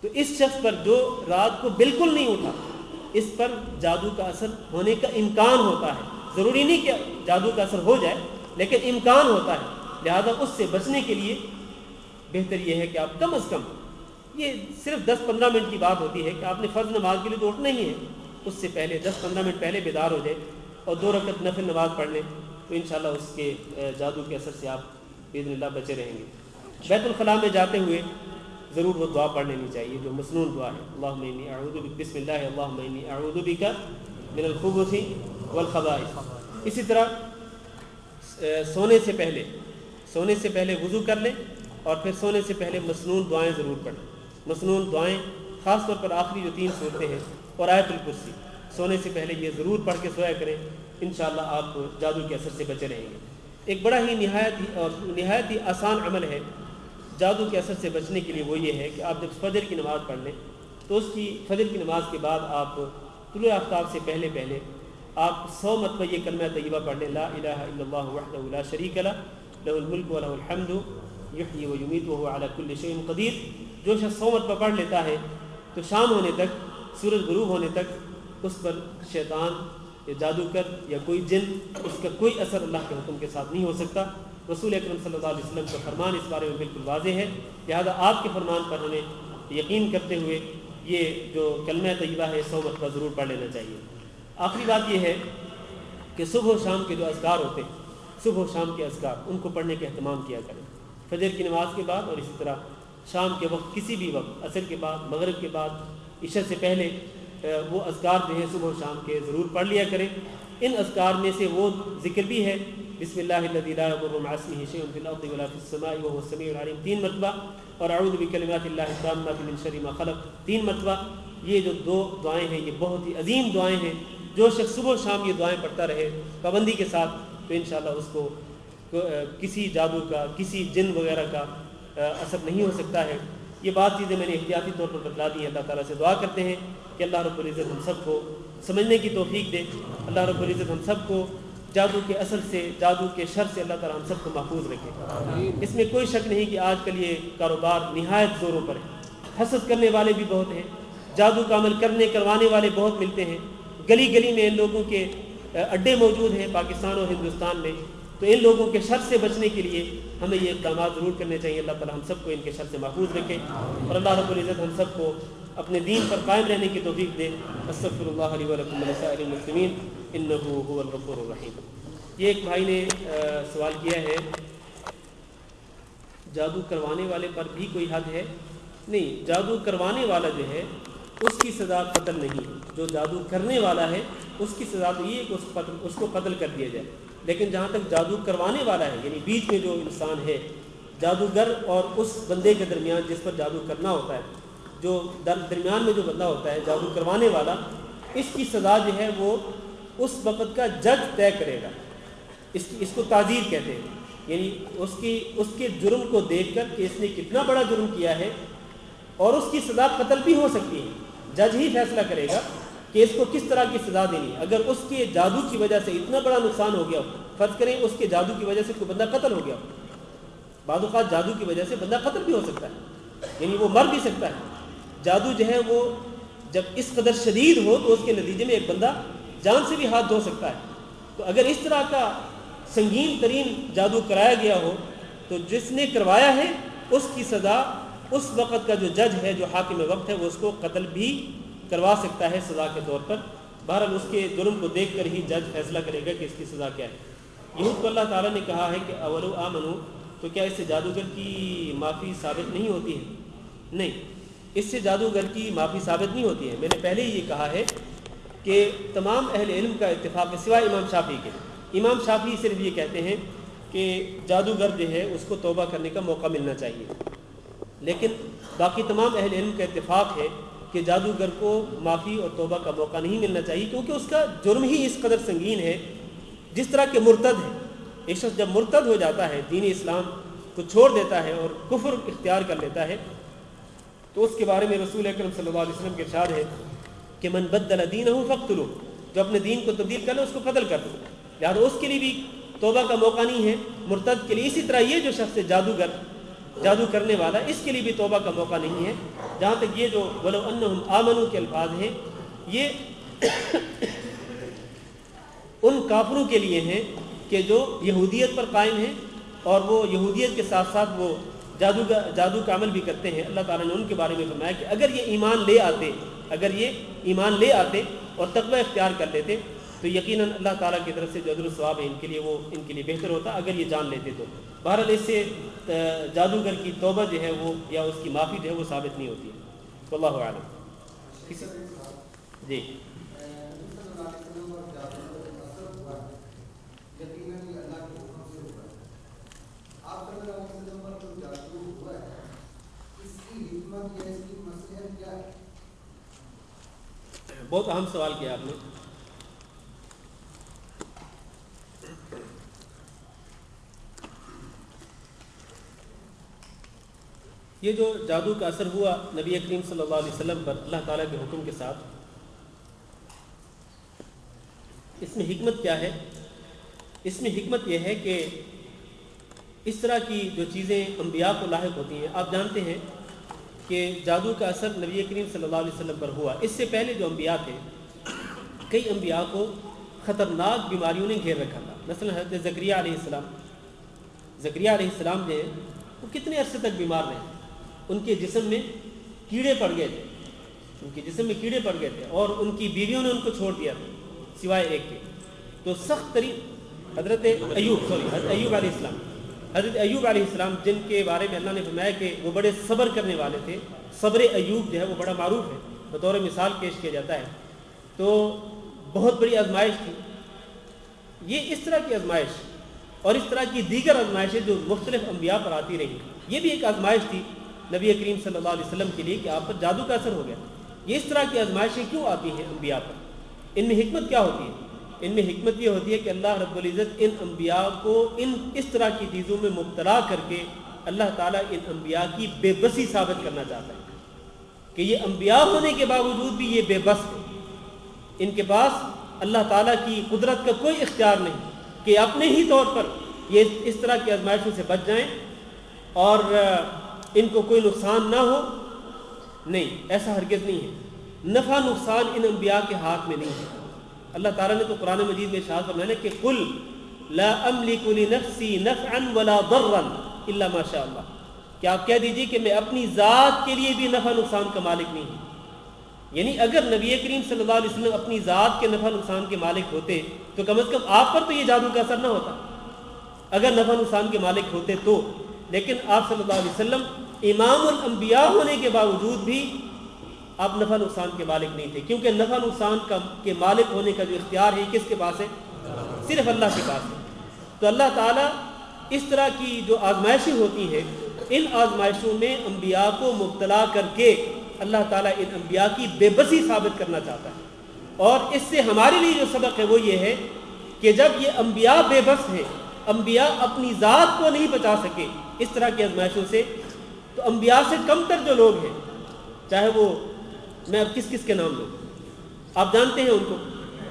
تو اس شخص پر جو رات کو بالکل نہیں اٹھا، اس پر جادو کا اثر ہونے کا امکان ہوتا ہے. ضروری نہیں کہ جادو کا اثر ہو جائے، لیکن امکان ہوتا ہے. لہذا اس سے بچنے کے لیے بہتر یہ ہے کہ آپ کم از کم، یہ صرف 10-15 منٹ کی بات ہوتی ہے کہ آپ نے فرض نماز کے لیے تو اٹھنا ہی ہے، اس سے پہلے 10-15 منٹ پہلے بیدار ہو جائے اور 2 رکعت نفل نماز پڑھ لیں، تو انشاءاللہ اس کے جادو کے اثر سے آپ باذن اللہ بچے رہیں گے. بیت الخلاء میں جاتے ہوئے ضرور وہ دعا پڑھ لینی چاہیے جو مسنون دعا ہے. اللہم انی اعوذ بک، بسم اللہ، اللہم انی اعوذ بک من الخبث والخبائث. اسی طرح سونے سے پہلے وضو کر لیں اور پھر سونے سے پہلے مسنون دعائیں ضرور پڑھیں. مسنون دعائیں خاص طور پر آخری جو 3 صورتیں ہیں اور آیت الکرسی، سونے سے پہلے یہ ضرور پڑھ کے سویا کریں. انشاءاللہ آپ جادو کے اثر سے بچے رہیں گے. ایک بڑا ہی نہایت ہی آسان عمل ہے جادو کے اثر سے بچنے کے لیے. وہ یہ ہے کہ آپ جب فجر کی نماز پڑھ لیں تو اس کی فجر کی نماز کے بعد آپ طلوع آفتاب سے پہلے آپ 100 مرتبہ یہ کلمہ طیبہ پڑھ لیں، لا الہ الا اللہ وحدہ لا شریک لہ لہ الملک و لہ الحمد یحیی و یمیت وہو علی کل شیء قدیر. جو شخص 100 مرتبہ پڑھ لیتا ہے تو شام ہونے تک، سورج غروب ہونے تک اس پر شیطان یا جادوگر یا کوئی جن، اس کا کوئی اثر اللہ کے حکم کے ساتھ نہیں ہو سکتا. رسول اکرم صلی اللہ علیہ وسلم کا فرمان اس بارے میں بالکل واضح ہے. لہذا آپ کے فرمان پر ہمیں یقین کرتے ہوئے یہ جو کلمہ طیبہ ہے 100 مرتبہ ضرور پڑھ لینا چاہیے. آخری بات یہ ہے کہ صبح و شام کے جو اذکار ہوتے ہیں، صبح و شام کے اذکار، ان کو پڑھنے کا اہتمام کیا کریں. فجر کی نماز کے بعد اور اسی طرح شام کے وقت، کسی بھی وقت، عصر کے بعد، مغرب کے بعد، عشاء سے پہلے وہ اذکار جو ہیں صبح و شام کے ضرور پڑھ لیا کریں. ان اذکار میں سے وہ ذکر بھی ہے بسم اللہ الذی لا یضر مع اسمہ شیء فی الارض ولا فی السماء وهو السمیع العلیم 3 مرتبہ، اور اعوذ بکلمات اللہ التامات من شر ما خلق 3 مرتبہ. یہ جو 2 دعائیں ہیں یہ بہت ہی عظیم دعائیں ہیں. جو شخص صبح و شام یہ دعائیں پڑھتا رہے پابندی کے ساتھ تو انشاءاللہ اس کو کسی جادو کا، کسی جن وغیرہ کا اثر نہیں ہو سکتا ہے. یہ بات چیزیں میں نے احتیاطی طور پر بتلا دی ہیں. اللہ تعالیٰ سے دعا کرتے ہیں کہ اللہ رب العزت ہم سب کو سمجھنے کی توفیق دے. اللہ رب العزت ہم سب کو جادو کے اثر سے، جادو کے شر سے اللہ تعالیٰ ہم سب کو محفوظ رکھے. اس میں کوئی شک نہیں کہ آج کل یہ کاروبار نہایت زوروں پر ہے. حسد کرنے والے بھی بہت ہیں، جادو کا عمل کروانے والے بہت ملتے ہیں. گلی گلی میں ان لوگوں کے اڈے موجود ہیں پاکستان اور ہندوستان میں. تو ان لوگوں کے شر سے بچنے کے لیے ہمیں یہ اقدامات ضرور کرنے چاہیے. اللہ تعالیٰ ہم سب کو ان کے شر سے محفوظ رکھے اور اللہ رب العزت ہم سب کو اپنے دین پر قائم رہنے کی توفیق دے. استغفر اللہ لی و لکم ولسائر المسلمین انہ هو الغفور الرحیم. یہ ایک بھائی نے سوال کیا ہے، جادو کروانے والے پر بھی کوئی حد ہے؟ نہیں، جادو کروانے والا جو ہے اس کی سزا قتل نہیں ہے. جو جادو کرنے والا ہے اس کی سزا تو یہ ہے کہ اس کو قتل کر دیا جائے. لیکن جہاں تک جادو کروانے والا ہے، یعنی بیچ میں جو انسان ہے، جادوگر اور اس بندے کے درمیان جس پر جادو کرنا ہوتا ہے، جو درمیان میں جو بندہ ہوتا ہے جادو کروانے والا، اس کی سزا جو ہے وہ اس وقت کا جج طے کرے گا. اس کو تعزیر کہتے ہیں. یعنی اس کے جرم کو دیکھ کر کہ اس نے کتنا بڑا جرم کیا ہے، اور اس کی سزا قتل بھی ہو سکتی ہے. جج ہی فیصلہ کرے گا کہ اس کو کس طرح کی سزا دینی ہے. اگر اس کے جادو کی وجہ سے اتنا بڑا نقصان ہو گیا ہو، فرض کریں اس کے جادو کی وجہ سے کوئی بندہ قتل ہو گیا ہو. بعض اوقات جادو کی وجہ سے بندہ قتل بھی ہو سکتا ہے، یعنی وہ مر بھی سکتا ہے. جادو جو ہے وہ جب اس قدر شدید ہو تو اس کے نتیجے میں ایک بندہ جان سے بھی ہاتھ دھو سکتا ہے. تو اگر اس طرح کا سنگین ترین جادو کرایا گیا ہو تو جس نے کروایا ہے اس کی سزا اس وقت کا جو جج ہے، جو حاکم وقت ہے، وہ اس کو قتل بھی کروا سکتا ہے سزا کے طور پر. بہرحال اس کے جرم کو دیکھ کر ہی جج فیصلہ کرے گا کہ اس کی سزا کیا ہے. یہود کو اللہ تعالیٰ نے کہا ہے کہ اولو آمنو، تو کیا اس سے جادوگر کی معافی ثابت نہیں ہوتی ہے؟ نہیں، اس سے جادوگر کی معافی ثابت نہیں ہوتی ہے. میں نے پہلے ہی یہ کہا ہے کہ تمام اہل علم کا اتفاق ہے سوائے امام شافعی کے. امام شافعی صرف یہ کہتے ہیں کہ جادوگر جو ہے اس کو توبہ کرنے کا موقع ملنا چاہیے. لیکن باقی تمام اہل علم کا اتفاق ہے کہ جادوگر کو معافی اور توبہ کا موقع نہیں ملنا چاہیے، کیونکہ اس کا جرم ہی اس قدر سنگین ہے. جس طرح کہ مرتد ہے، ایک شخص جب مرتد ہو جاتا ہے، دین اسلام کو چھوڑ دیتا ہے اور کفر اختیار کر لیتا ہے، تو اس کے بارے میں رسول اکرم صلی اللہ علیہ وسلم کے ارشاد ہے کہ من بدل دینہ فاقتلوہ، جو اپنے دین کو تبدیل کر لے اس کو قتل کر دو. لہٰذا اس کے لیے بھی توبہ کا موقع نہیں ہے مرتد کے لیے. اسی طرح یہ جو شخص جادو کرنے والا، اس کے لیے بھی توبہ کا موقع نہیں ہے. جہاں تک یہ جو ولو انہم آمنوا کے الفاظ ہیں، یہ ان کافروں کے لیے ہیں کہ جو یہودیت پر قائم ہیں اور وہ یہودیت کے ساتھ ساتھ وہ جادو کا عمل بھی کرتے ہیں. اللہ تعالیٰ نے ان کے بارے میں فرمایا کہ اگر یہ ایمان لے آتے اور تقوی اختیار کر لیتے تو یقیناً اللہ تعالیٰ کی طرف سے جو اجر و ثواب ہے ان کے لیے بہتر ہوتا اگر یہ جان لیتے. تو بہرحال اس سے جادوگر کی توبہ جو ہے وہ یا اس کی معافی جو ہے وہ ثابت نہیں ہوتی ہے. واللہ اعلم. جی بہت اہم سوال کیا آپ نے. یہ جو جادو کا اثر ہوا نبی کریم صلی اللہ علیہ وسلم پر اللہ تعالیٰ کے حکم کے ساتھ، اس میں حکمت کیا ہے؟ اس میں حکمت یہ ہے کہ اس طرح کی جو چیزیں انبیاء کو لاحق ہوتی ہیں، آپ جانتے ہیں کہ جادو کا اثر نبی کریم صلی اللہ علیہ وسلم پر ہوا۔ اس سے پہلے جو انبیاء تھے، کئی انبیاء کو خطرناک بیماریوں نے گھیر رکھا تھا۔ مثلا حضرت زکریا علیہ السلام جو ہیں وہ کتنے عرصے تک بیمار رہے، ان کے جسم میں کیڑے پڑ گئے تھے، اور ان کی بیویوں نے ان کو چھوڑ دیا تھا سوائے ایک کے۔ تو سخت ترین حضرت ایوب علیہ السلام جن کے بارے میں اللہ نے فرمایا کہ وہ بڑے صبر کرنے والے تھے، صبر ایوب جو ہے وہ بڑا معروف ہے، بطور مثال پیش کیا جاتا ہے۔ تو بہت بڑی آزمائش تھی یہ، اس طرح کی آزمائش اور اس طرح کی دیگر آزمائشیں جو مختلف انبیاء پر آتی رہی، یہ بھی ایک آزمائش تھی نبی کریم صلی اللہ علیہ وسلم کے لیے کہ آپ پر جادو کا اثر ہو گیا۔ یہ اس طرح کی آزمائشیں کیوں آتی ہیں انبیاء پر؟ ان میں حکمت کیا ہوتی ہے؟ ان میں حکمت یہ ہوتی ہے کہ اللہ رب العزت ان انبیاء کو اس طرح کی چیزوں میں مبتلا کر کے اللہ تعالیٰ ان انبیاء کی بے بسی ثابت کرنا چاہتا ہے کہ یہ انبیاء ہونے کے باوجود بھی یہ بے بس ہے، ان کے پاس اللہ تعالیٰ کی قدرت کا کوئی اختیار نہیں کہ اپنے ہی طور پر یہ اس طرح کی آزمائشوں سے بچ جائیں اور ان کو کوئی نقصان نہ ہو۔ نہیں، ایسا ہرگز نہیں ہے، نفع نقصان ان انبیاء کے ہاتھ میں نہیں ہے۔ اللہ تعالیٰ نے تو قرآن مجید میں ارشاد فرمایا ہے کہ قل لا املک لنفسی نفعا ولا ضرا الا ما شاء اللہ، کہ آپ کہہ دیجئے کہ میں اپنی ذات کے لیے بھی نفع نقصان کا مالک نہیں ہوں۔ یعنی اگر نبی کریم صلی اللہ علیہ وسلم اپنی ذات کے نفع نقصان کے مالک ہوتے تو کم از کم آپ پر تو یہ جادو کا اثر نہ ہوتا، اگر نفع نقصان کے مالک ہوتے تو۔ لیکن آپ صلی اللہ علیہ وسلم امام الانبیاء ہونے کے باوجود بھی آپ نفع نقصان کے مالک نہیں تھے، کیونکہ نفع نقصان کے مالک ہونے کا جو اختیار ہے کس کے پاس ہے؟ صرف اللہ کے پاس ہے۔ تو اللہ تعالیٰ اس طرح کی جو آزمائشیں ہوتی ہیں، ان آزمائشوں میں انبیاء کو مبتلا کر کے اللہ تعالیٰ ان انبیاء کی بے بسی ثابت کرنا چاہتا ہے۔ اور اس سے ہمارے لیے جو سبق ہے وہ یہ ہے کہ جب یہ انبیاء بے بس ہیں، انبیاء اپنی ذات کو نہیں بچا سکے اس طرح کی آزمائشوں سے، تو انبیاء سے کم تر جو لوگ ہیں، چاہے وہ میں اب کس کے نام لوں، آپ جانتے ہیں ان کو،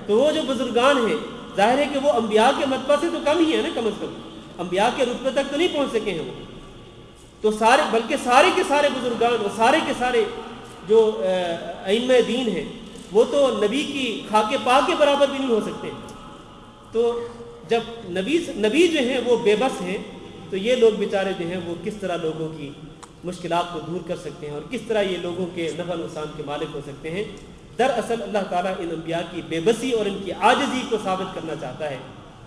تو وہ جو بزرگان ہیں، ظاہر ہے کہ وہ انبیاء کے مرتبہ سے تو کم ہی ہے نا، کم از کم انبیاء کے رتبے تک تو نہیں پہنچ سکے ہیں وہ، تو بلکہ سارے کے سارے بزرگان اور سارے کے سارے جو ائمہ دین ہیں وہ تو نبی کی خاک پاک کے برابر بھی نہیں ہو سکتے۔ تو جب نبی جو ہیں وہ بے بس ہیں، تو یہ لوگ بیچارے جو ہیں وہ کس طرح لوگوں کی مشکلات کو دور کر سکتے ہیں اور کس طرح یہ لوگوں کے نفع نقصان کے مالک ہو سکتے ہیں؟ دراصل اللہ تعالیٰ ان انبیاء کی بے بسی اور ان کی عاجزی کو ثابت کرنا چاہتا ہے،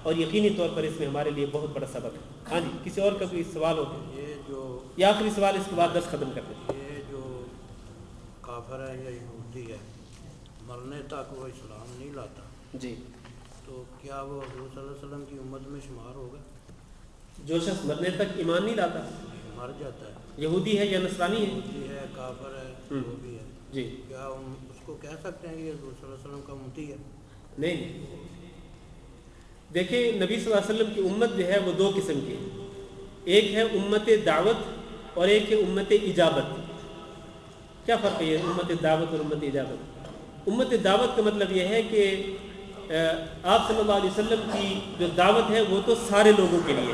اور یقینی طور پر اس میں ہمارے لیے بہت بڑا سبق ہے۔ ہاں جی، کسی اور کا کوئی سوال ہو؟ یہ آخری سوال، اس کے بعد درس ختم کرتے ہیں۔ یہ جو کافر ہے یا یہودی ہے، مرنے تک وہ اسلام نہیں لاتا جی، تو کیا وہ حضور صلی اللہ علیہ وسلم کی امت میں شمار ہوگا؟ جو شخص مرنے تک ایمان نہیں لاتا، مر جاتا ہے، یہودی ہے یا نصرانی ہے، یہودی ہے، کافر ہے، وہ بھی ہے، جی، کیا ہم اس کو کہہ سکتے ہیں کہ حضور صلی اللہ علیہ وسلم کا امتی ہے؟ نہیں۔ دیکھیں، نبی صلی اللہ علیہ وسلم کی امت جو ہے وہ دو قسم کی ہے، ایک ہے امت دعوت اور ایک ہے امت اجابت۔ کیا فرق ہے امت دعوت اور امت اجابت؟ امت دعوت کا مطلب یہ ہے کہ آپ صلی اللہ علیہ وسلم کی جو دعوت ہے وہ تو سارے لوگوں کے لیے،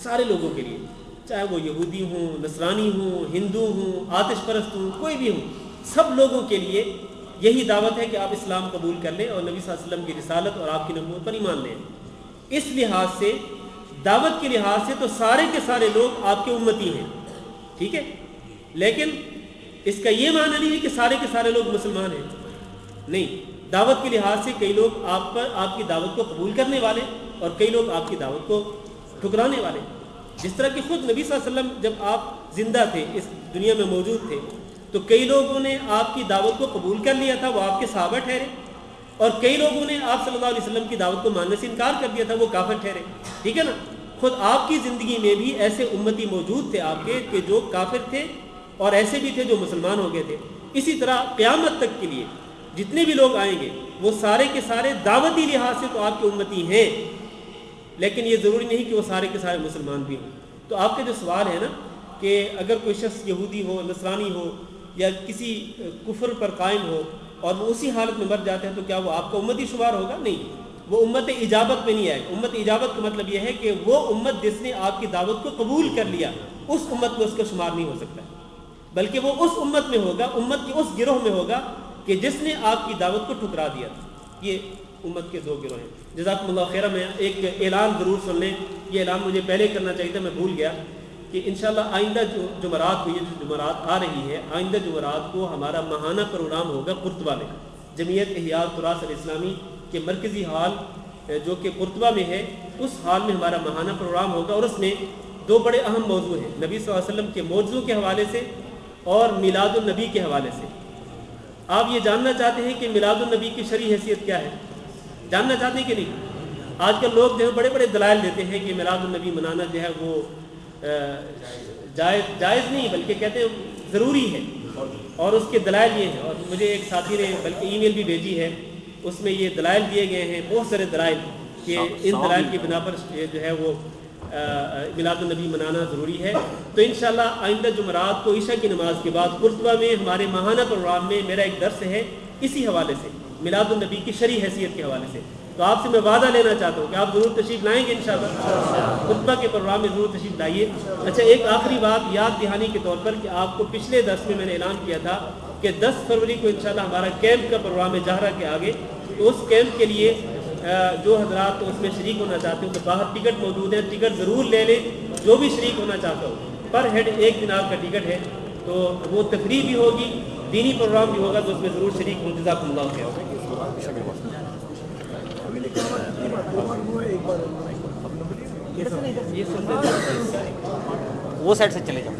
سارے لوگوں کے لیے، چاہے وہ یہودی ہوں، نصرانی ہوں، ہندو ہوں، آتش پرست ہوں، کوئی بھی ہوں، سب لوگوں کے لیے یہی دعوت ہے کہ آپ اسلام قبول کر لیں اور نبی صلی اللہ علیہ وسلم کی رسالت اور آپ کی نبوت پر ایمان لیں۔ اس لحاظ سے، دعوت کے لحاظ سے تو سارے کے سارے لوگ آپ کے امتی ہیں، ٹھیک ہے، لیکن اس کا یہ معنی نہیں ہے کہ سارے کے سارے لوگ مسلمان ہیں، نہیں۔ دعوت کے لحاظ سے کئی لوگ آپ کی دعوت کو قبول کرنے والے اور کئی لوگ آپ کی دعوت کو ٹھکرانے والے، جس طرح کہ خود نبی صلی اللہ علیہ وسلم جب آپ زندہ تھے، اس دنیا میں موجود تھے، تو کئی لوگوں نے آپ کی دعوت کو قبول کر لیا تھا، وہ آپ کے صحابہ ٹھہرے، اور کئی لوگوں نے آپ صلی اللہ علیہ وسلم کی دعوت کو ماننے سے انکار کر دیا تھا، وہ کافر ٹھہرے، ٹھیک ہے نا۔ خود آپ کی زندگی میں بھی ایسے امتی موجود تھے آپ کے کہ جو کافر تھے اور ایسے بھی تھے جو مسلمان ہو گئے تھے۔ اسی طرح قیامت تک کے لیے جتنے بھی لوگ آئیں گے وہ سارے کے سارے دعوتی لحاظ سے تو آپ کے امتی ہیں، لیکن یہ ضروری نہیں کہ وہ سارے کے سارے مسلمان بھی ہوں۔ تو آپ کا جو سوال ہے نا کہ اگر کوئی شخص یہودی ہو، نصرانی ہو یا کسی کفر پر قائم ہو اور وہ اسی حالت میں مر جاتے ہیں تو کیا وہ آپ کا امتی شمار ہوگا؟ نہیں، وہ امت اجابت میں نہیں آئے گا۔ امت اجابت کا مطلب یہ ہے کہ وہ امت جس نے آپ کی دعوت کو قبول کر لیا اس امت میں اس کا شمار نہیں ہو سکتا، بلکہ وہ اس امت میں ہوگا، امت کے اس گروہ میں ہوگا کہ جس نے آپ کی دعوت کو ٹھکرا دیا تھا۔ یہ امت کے دو گروہ ہیں۔ جزاکم اللہ خیرہ۔ میں ایک اعلان ضرور سن لیں، یہ اعلان مجھے پہلے کرنا چاہیے تھا، میں بھول گیا، کہ انشاءاللہ آئندہ جمعرات کو، یہ جو جمعرات آ رہی ہے، آئندہ جمعرات کو ہمارا ماہانہ پروگرام ہوگا قرطبہ میں، جمعیت احیاء التراث الاسلامی کے مرکزی ہال جو کہ قرطبہ میں ہے، اس ہال میں ہمارا ماہانہ پروگرام ہوگا، اور اس میں دو بڑے اہم موضوع ہیں، نبی صلی اللہ علیہ وسلم کے معجزوں کے حوالے سے اور میلاد النبی کے حوالے سے۔ آپ یہ جاننا چاہتے ہیں کہ میلاد النبی کی شرعی حیثیت کیا ہے؟ جاننا چاہتے ہیں کہ نہیں؟ آج کل لوگ جو ہے بڑے بڑے دلائل دیتے ہیں کہ میلاد النبی منانا جو ہے وہ جائز نہیں، بلکہ کہتے ہیں ضروری ہے، اور اس کے دلائل یہ ہیں، اور مجھے ایک ساتھی نے بلکہ ای میل بھی بھیجی ہے، اس میں یہ دلائل دیے گئے ہیں، بہت سارے دلائل، کہ ان دلائل کی بنا پر جو ہے وہ میلاد النبی منانا ضروری ہے۔ تو انشاءاللہ آئندہ جمعرات کو عشاء کی نماز کے بعد قرطبہ میں ہمارے ماہانہ پروگرام میں میرا ایک درس ہے اسی حوالے سے، میلاد النبی کی شرعی حیثیت کے حوالے سے۔ تو آپ سے میں وعدہ لینا چاہتا ہوں کہ آپ ضرور تشریف لائیں گے انشاءاللہ، خطبہ کے پروگرام میں ضرور تشریف لائیے۔ اچھا، ایک آخری بات یاد دہانی کے طور پر، کہ آپ کو پچھلے درس میں نے اعلان کیا تھا کہ 10 فروری کو انشاءاللہ ہمارا کیمپ کا پروگرام ہے جہرہ کے آگے، تو اس کیمپ کے لیے جو حضرات اس میں شریک ہونا چاہتے ہیں تو باہر ٹکٹ موجود ہیں، ٹکٹ ضرور لے لیں، جو بھی شریک ہونا چاہتا ہو۔ پر ہیڈ 1 دینار کا ٹکٹ ہے، تو وہ تقریب بھی ہوگی، دینی پروگرام بھی ہوگا، تو اس میں ضرور شریک ہوں۔ جزاکم اللہ خیر۔ وہ سائڈ سے چلے جاؤ۔